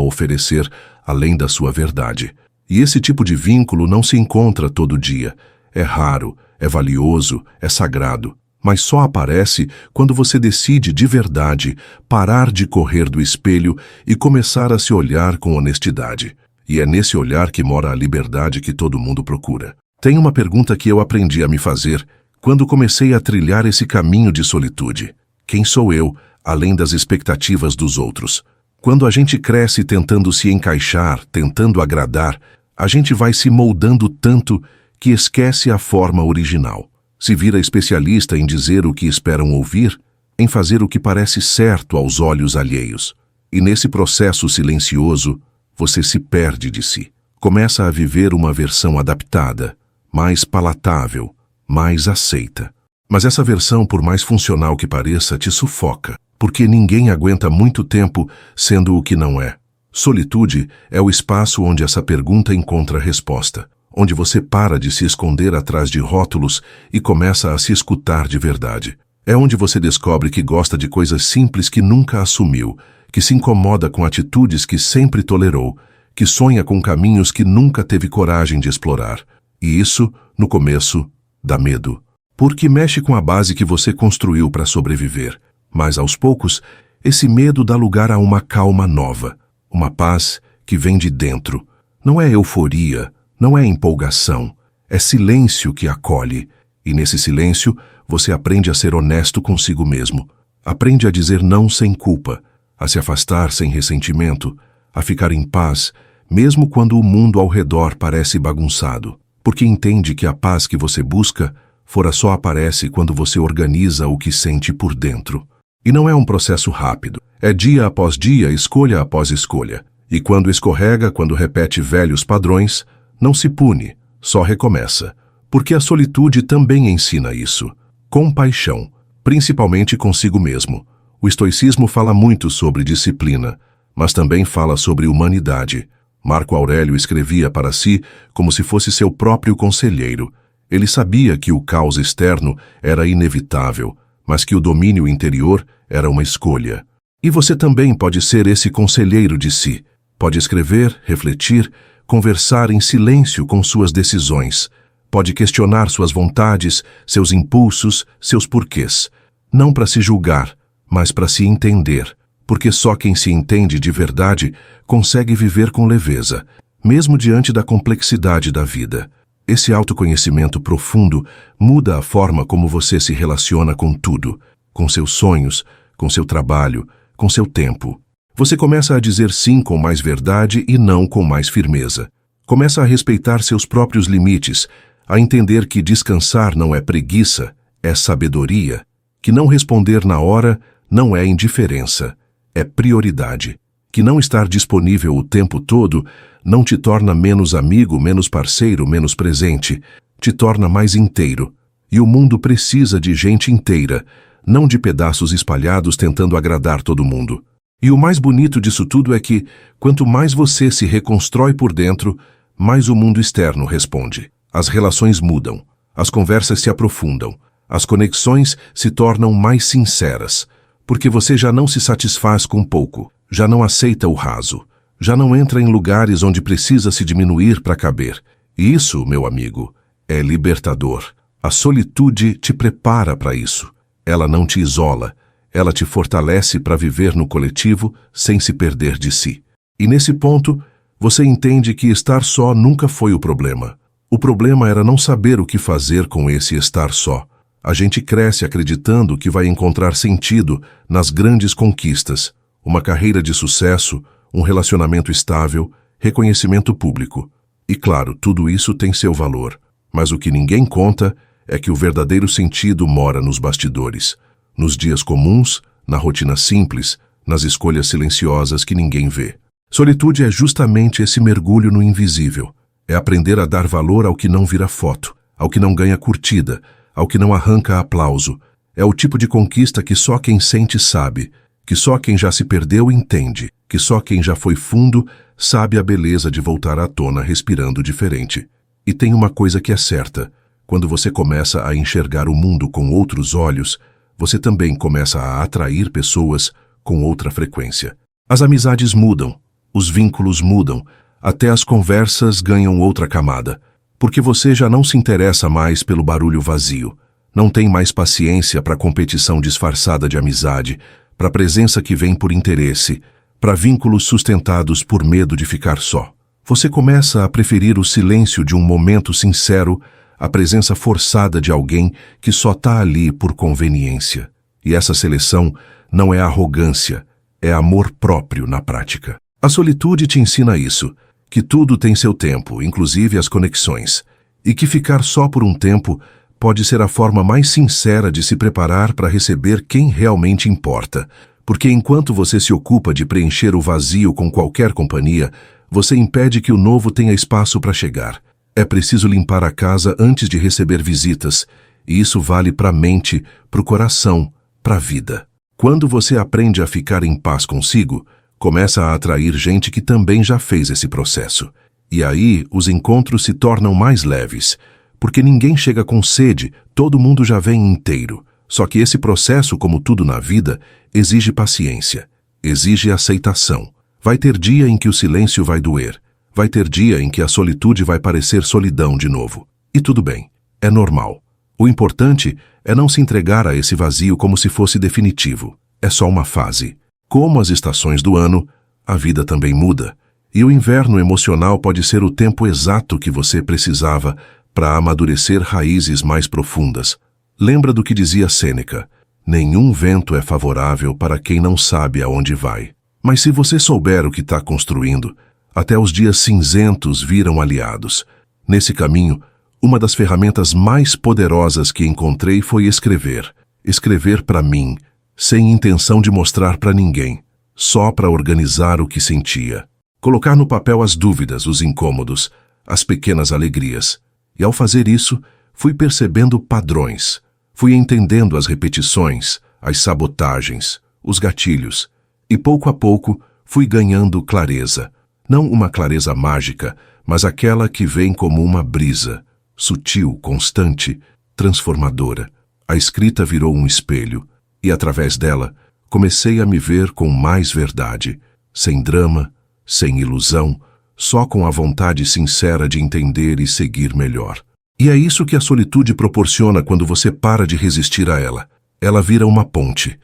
oferecer, além da sua verdade. E esse tipo de vínculo não se encontra todo dia. É raro, é valioso, é sagrado. Mas só aparece quando você decide de verdade parar de correr do espelho e começar a se olhar com honestidade. E é nesse olhar que mora a liberdade que todo mundo procura. Tem uma pergunta que eu aprendi a me fazer quando comecei a trilhar esse caminho de solitude. Quem sou eu, além das expectativas dos outros? Quando a gente cresce tentando se encaixar, tentando agradar, a gente vai se moldando tanto que esquece a forma original. Se vira especialista em dizer o que esperam ouvir, em fazer o que parece certo aos olhos alheios. E nesse processo silencioso, você se perde de si. Começa a viver uma versão adaptada, mais palatável, mais aceita. Mas essa versão, por mais funcional que pareça, te sufoca, porque ninguém aguenta muito tempo sendo o que não é. Solitude é o espaço onde essa pergunta encontra resposta, onde você para de se esconder atrás de rótulos e começa a se escutar de verdade. É onde você descobre que gosta de coisas simples que nunca assumiu, que se incomoda com atitudes que sempre tolerou, que sonha com caminhos que nunca teve coragem de explorar. E isso, no começo, dá medo. Porque mexe com a base que você construiu para sobreviver. Mas, aos poucos, esse medo dá lugar a uma calma nova, uma paz que vem de dentro. Não é euforia, não é empolgação, é silêncio que acolhe. E nesse silêncio, você aprende a ser honesto consigo mesmo. Aprende a dizer não sem culpa, a se afastar sem ressentimento, a ficar em paz, mesmo quando o mundo ao redor parece bagunçado. Porque entende que a paz que você busca fora só aparece quando você organiza o que sente por dentro. E não é um processo rápido. É dia após dia, escolha após escolha. E quando escorrega, quando repete velhos padrões, não se pune, só recomeça. Porque a solitude também ensina isso. Compaixão, principalmente consigo mesmo. O estoicismo fala muito sobre disciplina, mas também fala sobre humanidade. Marco Aurélio escrevia para si como se fosse seu próprio conselheiro. Ele sabia que o caos externo era inevitável, mas que o domínio interior era uma escolha. E você também pode ser esse conselheiro de si. Pode escrever, refletir, conversar em silêncio com suas decisões. Pode questionar suas vontades, seus impulsos, seus porquês. Não para se julgar, mas para se entender. Porque só quem se entende de verdade consegue viver com leveza, mesmo diante da complexidade da vida. Esse autoconhecimento profundo muda a forma como você se relaciona com tudo, com seus sonhos, com seu trabalho, com seu tempo. Você começa a dizer sim com mais verdade e não com mais firmeza. Começa a respeitar seus próprios limites, a entender que descansar não é preguiça, é sabedoria, que não responder na hora não é indiferença, é prioridade, que não estar disponível o tempo todo não te torna menos amigo, menos parceiro, menos presente, te torna mais inteiro. E o mundo precisa de gente inteira, não de pedaços espalhados tentando agradar todo mundo. E o mais bonito disso tudo é que, quanto mais você se reconstrói por dentro, mais o mundo externo responde. As relações mudam, as conversas se aprofundam, as conexões se tornam mais sinceras, porque você já não se satisfaz com pouco, já não aceita o raso, já não entra em lugares onde precisa se diminuir para caber. E isso, meu amigo, é libertador. A solitude te prepara para isso. Ela não te isola, ela te fortalece para viver no coletivo sem se perder de si. E nesse ponto, você entende que estar só nunca foi o problema. O problema era não saber o que fazer com esse estar só. A gente cresce acreditando que vai encontrar sentido nas grandes conquistas, uma carreira de sucesso, um relacionamento estável, reconhecimento público. E claro, tudo isso tem seu valor, mas o que ninguém conta é que o verdadeiro sentido mora nos bastidores, nos dias comuns, na rotina simples, nas escolhas silenciosas que ninguém vê. Solitude é justamente esse mergulho no invisível. É aprender a dar valor ao que não vira foto, ao que não ganha curtida, ao que não arranca aplauso. É o tipo de conquista que só quem sente sabe, que só quem já se perdeu entende, que só quem já foi fundo sabe a beleza de voltar à tona respirando diferente. E tem uma coisa que é certa: quando você começa a enxergar o mundo com outros olhos, você também começa a atrair pessoas com outra frequência. As amizades mudam, os vínculos mudam, até as conversas ganham outra camada, porque você já não se interessa mais pelo barulho vazio, não tem mais paciência para a competição disfarçada de amizade, para a presença que vem por interesse, para vínculos sustentados por medo de ficar só. Você começa a preferir o silêncio de um momento sincero à presença forçada de alguém que só está ali por conveniência. E essa seleção não é arrogância, é amor próprio na prática. A solitude te ensina isso, que tudo tem seu tempo, inclusive as conexões, e que ficar só por um tempo pode ser a forma mais sincera de se preparar para receber quem realmente importa, porque enquanto você se ocupa de preencher o vazio com qualquer companhia, você impede que o novo tenha espaço para chegar. É preciso limpar a casa antes de receber visitas, e isso vale para a mente, para o coração, para a vida. Quando você aprende a ficar em paz consigo, começa a atrair gente que também já fez esse processo. E aí os encontros se tornam mais leves, porque ninguém chega com sede, todo mundo já vem inteiro. Só que esse processo, como tudo na vida, exige paciência, exige aceitação. Vai ter dia em que o silêncio vai doer, vai ter dia em que a solitude vai parecer solidão de novo. E tudo bem, é normal. O importante é não se entregar a esse vazio como se fosse definitivo. É só uma fase. Como as estações do ano, a vida também muda. E o inverno emocional pode ser o tempo exato que você precisava para amadurecer raízes mais profundas. Lembra do que dizia Sêneca: nenhum vento é favorável para quem não sabe aonde vai. Mas se você souber o que está construindo, até os dias cinzentos viram aliados. Nesse caminho, uma das ferramentas mais poderosas que encontrei foi escrever. Escrever para mim, sem intenção de mostrar para ninguém, só para organizar o que sentia. Colocar no papel as dúvidas, os incômodos, as pequenas alegrias. E ao fazer isso, fui percebendo padrões. Fui entendendo as repetições, as sabotagens, os gatilhos. E pouco a pouco, fui ganhando clareza. Não uma clareza mágica, mas aquela que vem como uma brisa, sutil, constante, transformadora. A escrita virou um espelho, e através dela, comecei a me ver com mais verdade, sem drama, sem ilusão, só com a vontade sincera de entender e seguir melhor. E é isso que a solitude proporciona quando você para de resistir a ela. Ela vira uma ponte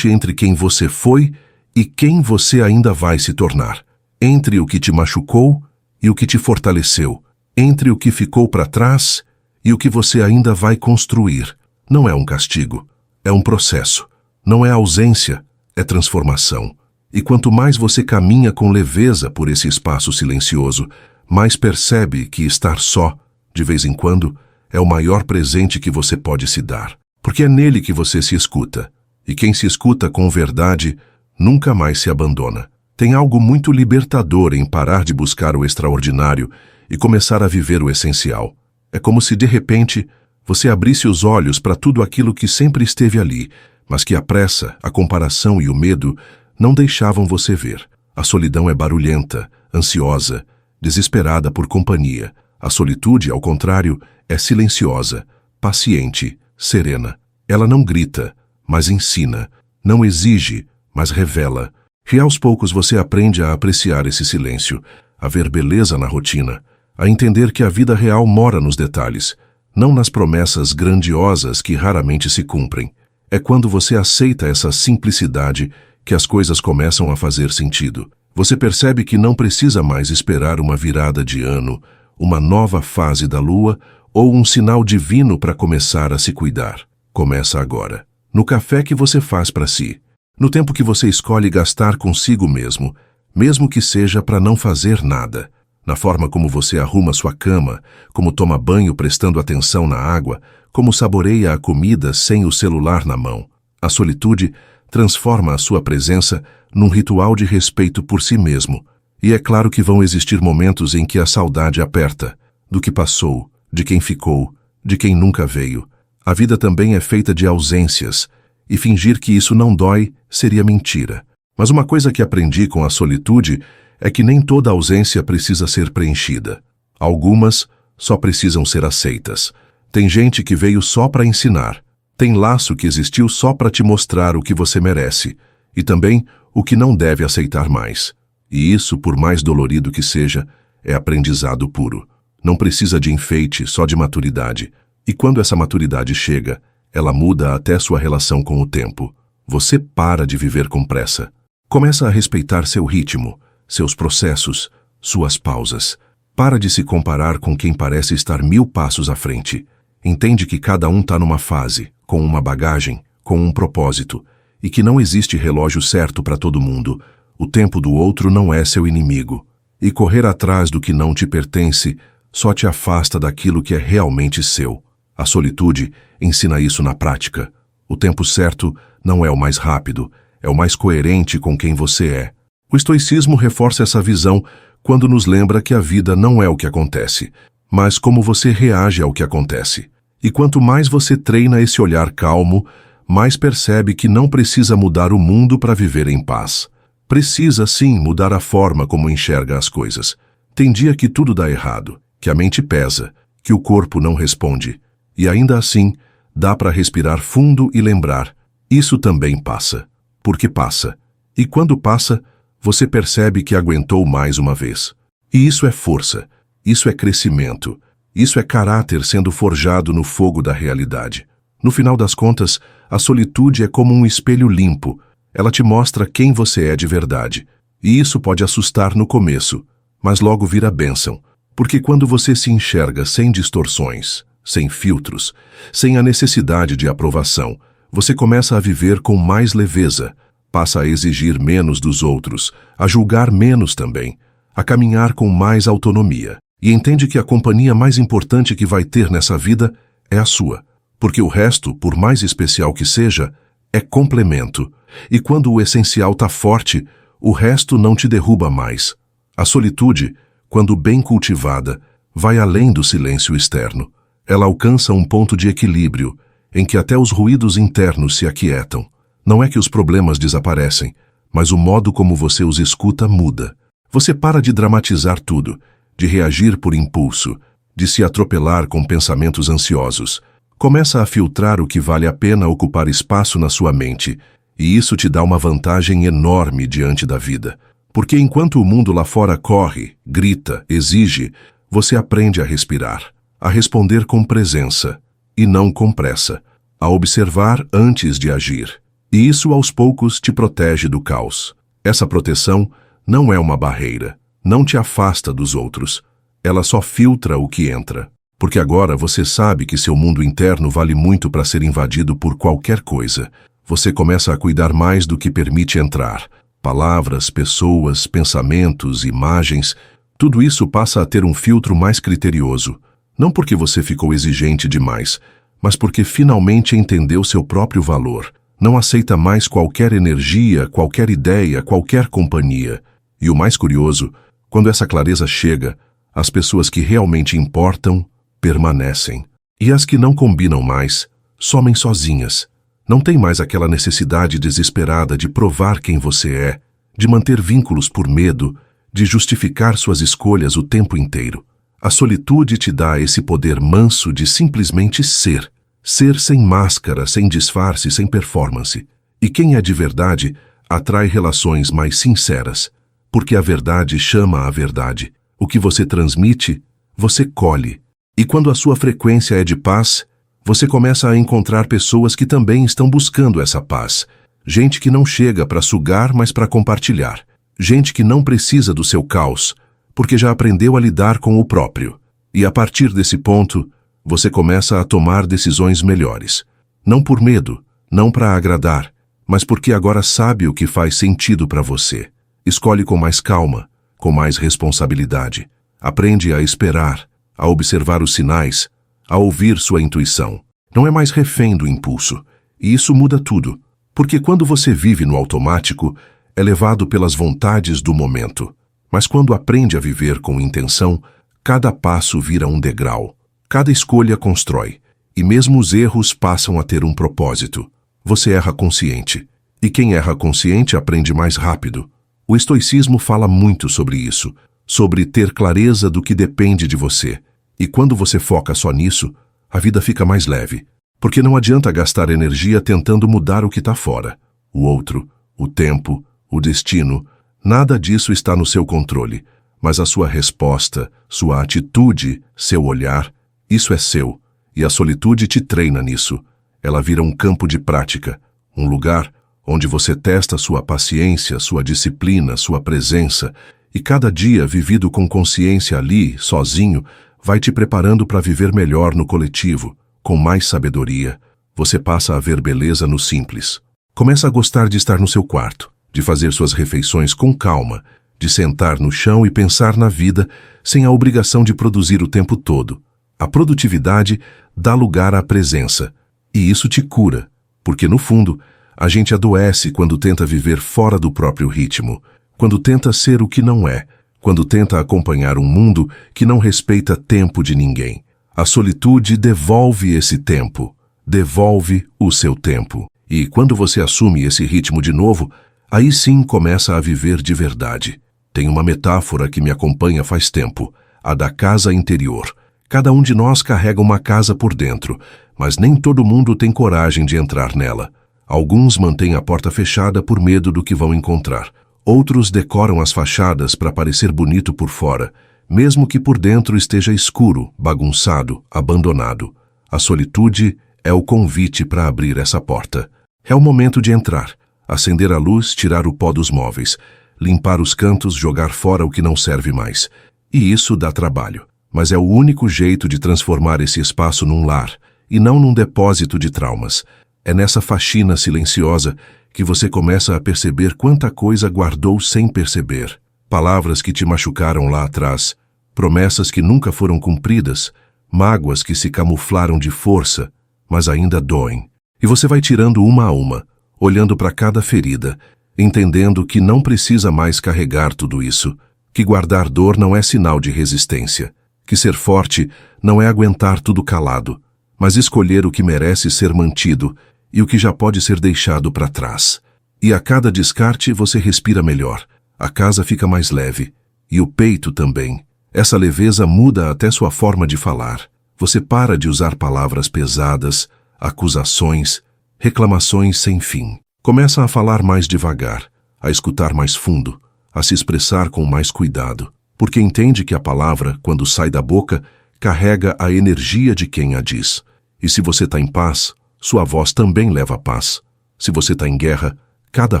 entre quem você foi e quem você ainda vai se tornar, entre o que te machucou e o que te fortaleceu, entre o que ficou para trás e o que você ainda vai construir. Não é um castigo, é um processo. Não é ausência, é transformação. E quanto mais você caminha com leveza por esse espaço silencioso, mais percebe que estar só, de vez em quando, é o maior presente que você pode se dar. Porque é nele que você se escuta. E quem se escuta com verdade nunca mais se abandona. Tem algo muito libertador em parar de buscar o extraordinário e começar a viver o essencial. É como se, de repente, você abrisse os olhos para tudo aquilo que sempre esteve ali, mas que a pressa, a comparação e o medo não deixavam você ver. A solidão é barulhenta, ansiosa, desesperada por companhia. A solitude, ao contrário, é silenciosa, paciente, serena. Ela não grita, mas ensina. Não exige, mas revela. E aos poucos você aprende a apreciar esse silêncio, a ver beleza na rotina, a entender que a vida real mora nos detalhes, não nas promessas grandiosas que raramente se cumprem. É quando você aceita essa simplicidade que as coisas começam a fazer sentido. Você percebe que não precisa mais esperar uma virada de ano, uma nova fase da lua ou um sinal divino para começar a se cuidar. Começa agora. No café que você faz para si. No tempo que você escolhe gastar consigo mesmo, mesmo que seja para não fazer nada. Na forma como você arruma sua cama, como toma banho prestando atenção na água, como saboreia a comida sem o celular na mão. A solitude transforma a sua presença num ritual de respeito por si mesmo. E é claro que vão existir momentos em que a saudade aperta, do que passou, de quem ficou, de quem nunca veio. A vida também é feita de ausências, e fingir que isso não dói seria mentira. Mas uma coisa que aprendi com a solitude é que nem toda ausência precisa ser preenchida. Algumas só precisam ser aceitas. Tem gente que veio só para ensinar. Tem laço que existiu só para te mostrar o que você merece, e também o que não deve aceitar mais. E isso, por mais dolorido que seja, é aprendizado puro. Não precisa de enfeite, só de maturidade. E quando essa maturidade chega, ela muda até sua relação com o tempo. Você para de viver com pressa. Começa a respeitar seu ritmo, seus processos, suas pausas. Para de se comparar com quem parece estar 1000 passos à frente. Entende que cada um está numa fase, com uma bagagem, com um propósito, e que não existe relógio certo para todo mundo. O tempo do outro não é seu inimigo. E correr atrás do que não te pertence só te afasta daquilo que é realmente seu. A solitude ensina isso na prática. O tempo certo não é o mais rápido, é o mais coerente com quem você é. O estoicismo reforça essa visão quando nos lembra que a vida não é o que acontece, mas como você reage ao que acontece. E quanto mais você treina esse olhar calmo, mais percebe que não precisa mudar o mundo para viver em paz. Precisa, sim, mudar a forma como enxerga as coisas. Tem dia que tudo dá errado, que a mente pesa, que o corpo não responde. E ainda assim, dá para respirar fundo e lembrar, isso também passa. Porque passa. E quando passa, você percebe que aguentou mais uma vez. E isso é força, isso é crescimento, isso é caráter sendo forjado no fogo da realidade. No final das contas, a solitude é como um espelho limpo. Ela te mostra quem você é de verdade. E isso pode assustar no começo, mas logo vira bênção. Porque quando você se enxerga sem distorções, sem filtros, sem a necessidade de aprovação, você começa a viver com mais leveza, passa a exigir menos dos outros, a julgar menos também, a caminhar com mais autonomia, e entende que a companhia mais importante que vai ter nessa vida é a sua, porque o resto, por mais especial que seja, é complemento. E quando o essencial está forte, o resto não te derruba mais. A solitude, quando bem cultivada, vai além do silêncio externo. Ela alcança um ponto de equilíbrio, em que até os ruídos internos se aquietam. Não é que os problemas desaparecem, mas o modo como você os escuta muda. Você para de dramatizar tudo, de reagir por impulso, de se atropelar com pensamentos ansiosos. Começa a filtrar o que vale a pena ocupar espaço na sua mente, e isso te dá uma vantagem enorme diante da vida. Porque enquanto o mundo lá fora corre, grita, exige, você aprende a respirar, a responder com presença, e não com pressa, a observar antes de agir. E isso aos poucos te protege do caos. Essa proteção não é uma barreira, não te afasta dos outros. Ela só filtra o que entra. Porque agora você sabe que seu mundo interno vale muito para ser invadido por qualquer coisa. Você começa a cuidar mais do que permite entrar. Palavras, pessoas, pensamentos, imagens, tudo isso passa a ter um filtro mais criterioso. Não porque você ficou exigente demais, mas porque finalmente entendeu seu próprio valor. Não aceita mais qualquer energia, qualquer ideia, qualquer companhia. E o mais curioso, quando essa clareza chega, as pessoas que realmente importam permanecem. E as que não combinam mais, somem sozinhas. Não tem mais aquela necessidade desesperada de provar quem você é, de manter vínculos por medo, de justificar suas escolhas o tempo inteiro. A solitude te dá esse poder manso de simplesmente ser. Ser sem máscara, sem disfarce, sem performance. E quem é de verdade atrai relações mais sinceras, porque a verdade chama a verdade. O que você transmite, você colhe. E quando a sua frequência é de paz, você começa a encontrar pessoas que também estão buscando essa paz. Gente que não chega para sugar, mas para compartilhar. Gente que não precisa do seu caos, porque já aprendeu a lidar com o próprio. E a partir desse ponto, você começa a tomar decisões melhores. Não por medo, não para agradar, mas porque agora sabe o que faz sentido para você. Escolhe com mais calma, com mais responsabilidade. Aprende a esperar, a observar os sinais, a ouvir sua intuição. Não é mais refém do impulso. E isso muda tudo, porque quando você vive no automático, é levado pelas vontades do momento. Mas quando aprende a viver com intenção, cada passo vira um degrau. Cada escolha constrói, e mesmo os erros passam a ter um propósito. Você erra consciente, e quem erra consciente aprende mais rápido. O estoicismo fala muito sobre isso, sobre ter clareza do que depende de você. E quando você foca só nisso, a vida fica mais leve, porque não adianta gastar energia tentando mudar o que está fora. O outro, o tempo, o destino, nada disso está no seu controle, mas a sua resposta, sua atitude, seu olhar, isso é seu, e a solitude te treina nisso. Ela vira um campo de prática, um lugar onde você testa sua paciência, sua disciplina, sua presença, e cada dia vivido com consciência ali, sozinho, vai te preparando para viver melhor no coletivo, com mais sabedoria. Você passa a ver beleza no simples. Começa a gostar de estar no seu quarto, de fazer suas refeições com calma, de sentar no chão e pensar na vida sem a obrigação de produzir o tempo todo. A produtividade dá lugar à presença, e isso te cura, porque no fundo, a gente adoece quando tenta viver fora do próprio ritmo, quando tenta ser o que não é, quando tenta acompanhar um mundo que não respeita tempo de ninguém. A solitude devolve esse tempo, devolve o seu tempo. E quando você assume esse ritmo de novo, aí sim começa a viver de verdade. Tem uma metáfora que me acompanha faz tempo, a da casa interior. Cada um de nós carrega uma casa por dentro, mas nem todo mundo tem coragem de entrar nela. Alguns mantêm a porta fechada por medo do que vão encontrar. Outros decoram as fachadas para parecer bonito por fora, mesmo que por dentro esteja escuro, bagunçado, abandonado. A solitude é o convite para abrir essa porta. É o momento de entrar, acender a luz, tirar o pó dos móveis, limpar os cantos, jogar fora o que não serve mais. E isso dá trabalho. Mas é o único jeito de transformar esse espaço num lar, e não num depósito de traumas. É nessa faxina silenciosa que você começa a perceber quanta coisa guardou sem perceber. Palavras que te machucaram lá atrás, promessas que nunca foram cumpridas, mágoas que se camuflaram de força, mas ainda doem. E você vai tirando uma a uma, olhando para cada ferida, entendendo que não precisa mais carregar tudo isso, que guardar dor não é sinal de resistência, que ser forte não é aguentar tudo calado, mas escolher o que merece ser mantido e o que já pode ser deixado para trás. E a cada descarte você respira melhor, a casa fica mais leve, e o peito também. Essa leveza muda até sua forma de falar. Você para de usar palavras pesadas, acusações, reclamações sem fim. Começa a falar mais devagar, a escutar mais fundo, a se expressar com mais cuidado, porque entende que a palavra, quando sai da boca, carrega a energia de quem a diz. E se você está em paz, sua voz também leva paz. Se você está em guerra, cada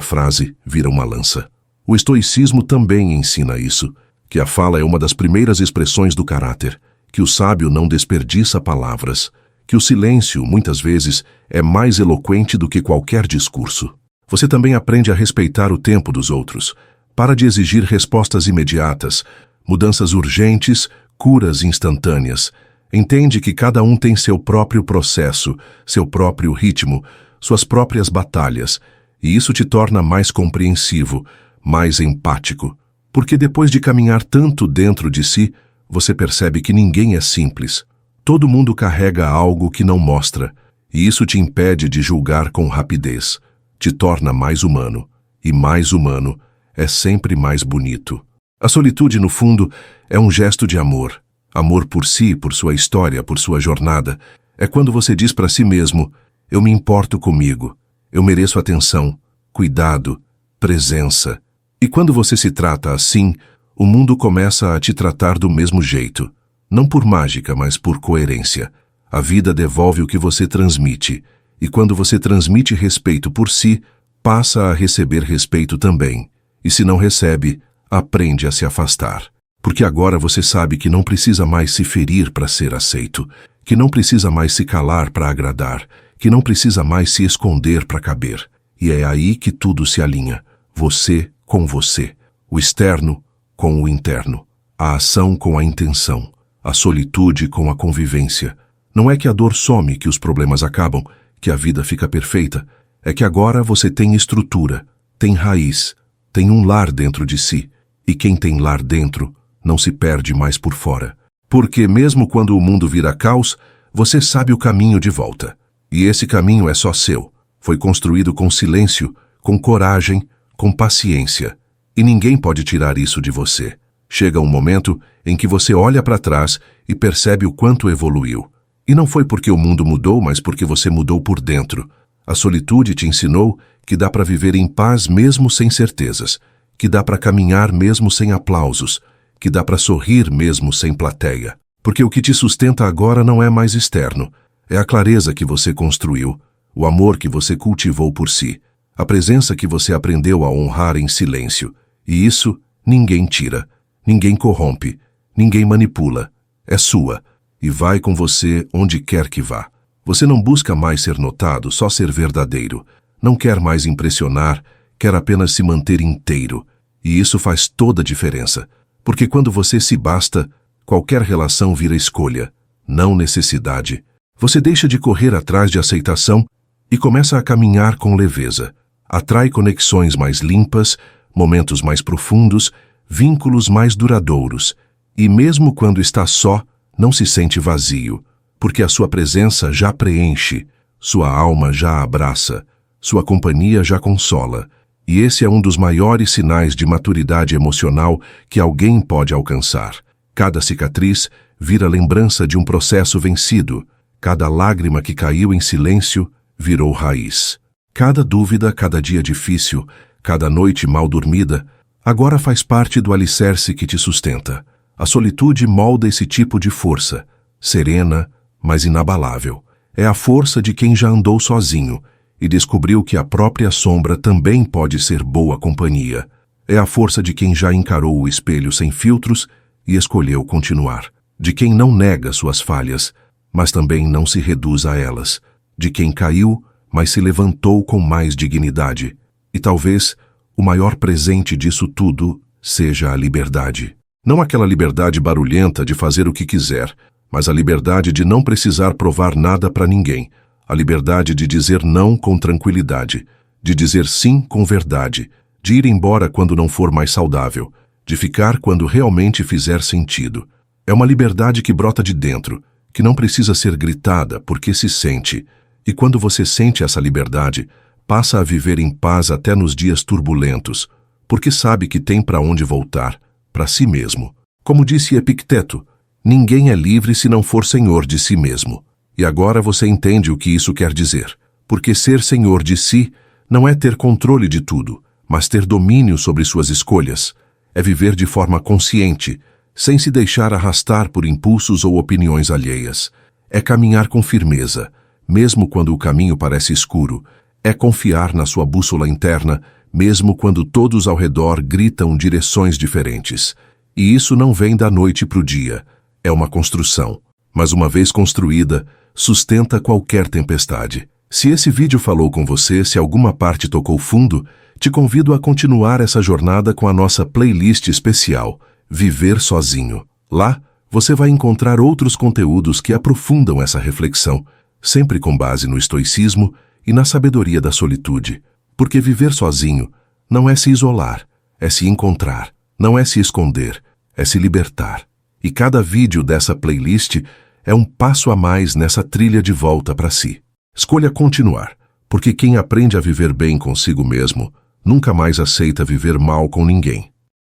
frase vira uma lança. O estoicismo também ensina isso, que a fala é uma das primeiras expressões do caráter, que o sábio não desperdiça palavras, que o silêncio, muitas vezes, é mais eloquente do que qualquer discurso. Você também aprende a respeitar o tempo dos outros. Para de exigir respostas imediatas, mudanças urgentes, curas instantâneas. Entende que cada um tem seu próprio processo, seu próprio ritmo, suas próprias batalhas, e isso te torna mais compreensivo, mais empático. Porque depois de caminhar tanto dentro de si, você percebe que ninguém é simples. Todo mundo carrega algo que não mostra, e isso te impede de julgar com rapidez. Te torna mais humano, e mais humano é sempre mais bonito. A solitude, no fundo, é um gesto de amor. Amor por si, por sua história, por sua jornada. É quando você diz para si mesmo: eu me importo comigo, eu mereço atenção, cuidado, presença. E quando você se trata assim, o mundo começa a te tratar do mesmo jeito. Não por mágica, mas por coerência. A vida devolve o que você transmite. E quando você transmite respeito por si, passa a receber respeito também. E se não recebe, aprende a se afastar. Porque agora você sabe que não precisa mais se ferir para ser aceito, que não precisa mais se calar para agradar, que não precisa mais se esconder para caber. E é aí que tudo se alinha. Você com você, o externo com o interno, a ação com a intenção, a solitude com a convivência. Não é que a dor some, que os problemas acabam, que a vida fica perfeita. É que agora você tem estrutura, tem raiz, tem um lar dentro de si. E quem tem lar dentro não se perde mais por fora. Porque mesmo quando o mundo vira caos, você sabe o caminho de volta. E esse caminho é só seu. Foi construído com silêncio, com coragem, com paciência. E ninguém pode tirar isso de você. Chega um momento em que você olha para trás e percebe o quanto evoluiu. E não foi porque o mundo mudou, mas porque você mudou por dentro. A solitude te ensinou que dá para viver em paz mesmo sem certezas, que dá para caminhar mesmo sem aplausos, que dá para sorrir mesmo sem plateia. Porque o que te sustenta agora não é mais externo, é a clareza que você construiu, o amor que você cultivou por si, a presença que você aprendeu a honrar em silêncio. E isso ninguém tira, ninguém corrompe, ninguém manipula. É sua, e vai com você onde quer que vá. Você não busca mais ser notado, só ser verdadeiro. Não quer mais impressionar, quer apenas se manter inteiro. E isso faz toda a diferença. Porque quando você se basta, qualquer relação vira escolha, não necessidade. Você deixa de correr atrás de aceitação e começa a caminhar com leveza. Atrai conexões mais limpas, momentos mais profundos, vínculos mais duradouros. E mesmo quando está só, não se sente vazio, porque a sua presença já preenche, sua alma já abraça, sua companhia já consola. E esse é um dos maiores sinais de maturidade emocional que alguém pode alcançar. Cada cicatriz vira lembrança de um processo vencido. Cada lágrima que caiu em silêncio virou raiz. Cada dúvida, cada dia difícil, cada noite mal dormida, agora faz parte do alicerce que te sustenta. A solitude molda esse tipo de força, serena, mas inabalável. É a força de quem já andou sozinho e descobriu que a própria sombra também pode ser boa companhia. É a força de quem já encarou o espelho sem filtros e escolheu continuar. De quem não nega suas falhas, mas também não se reduz a elas. De quem caiu, mas se levantou com mais dignidade. E talvez o maior presente disso tudo seja a liberdade. Não aquela liberdade barulhenta de fazer o que quiser, mas a liberdade de não precisar provar nada para ninguém. A liberdade de dizer não com tranquilidade, de dizer sim com verdade, de ir embora quando não for mais saudável, de ficar quando realmente fizer sentido. É uma liberdade que brota de dentro, que não precisa ser gritada porque se sente. E quando você sente essa liberdade, passa a viver em paz até nos dias turbulentos, porque sabe que tem para onde voltar, para si mesmo. Como disse Epicteto, ninguém é livre se não for senhor de si mesmo. E agora você entende o que isso quer dizer, porque ser senhor de si não é ter controle de tudo, mas ter domínio sobre suas escolhas. É viver de forma consciente, sem se deixar arrastar por impulsos ou opiniões alheias. É caminhar com firmeza, mesmo quando o caminho parece escuro. É confiar na sua bússola interna, mesmo quando todos ao redor gritam direções diferentes. E isso não vem da noite para o dia. É uma construção. Mas uma vez construída, sustenta qualquer tempestade. Se esse vídeo falou com você, se alguma parte tocou fundo, te convido a continuar essa jornada com a nossa playlist especial, Viver Sozinho. Lá, você vai encontrar outros conteúdos que aprofundam essa reflexão, sempre com base no estoicismo e na sabedoria da solitude. Porque viver sozinho não é se isolar, é se encontrar, não é se esconder, é se libertar. E cada vídeo dessa playlist é um passo a mais nessa trilha de volta para si. Escolha continuar, porque quem aprende a viver bem consigo mesmo, nunca mais aceita viver mal com ninguém.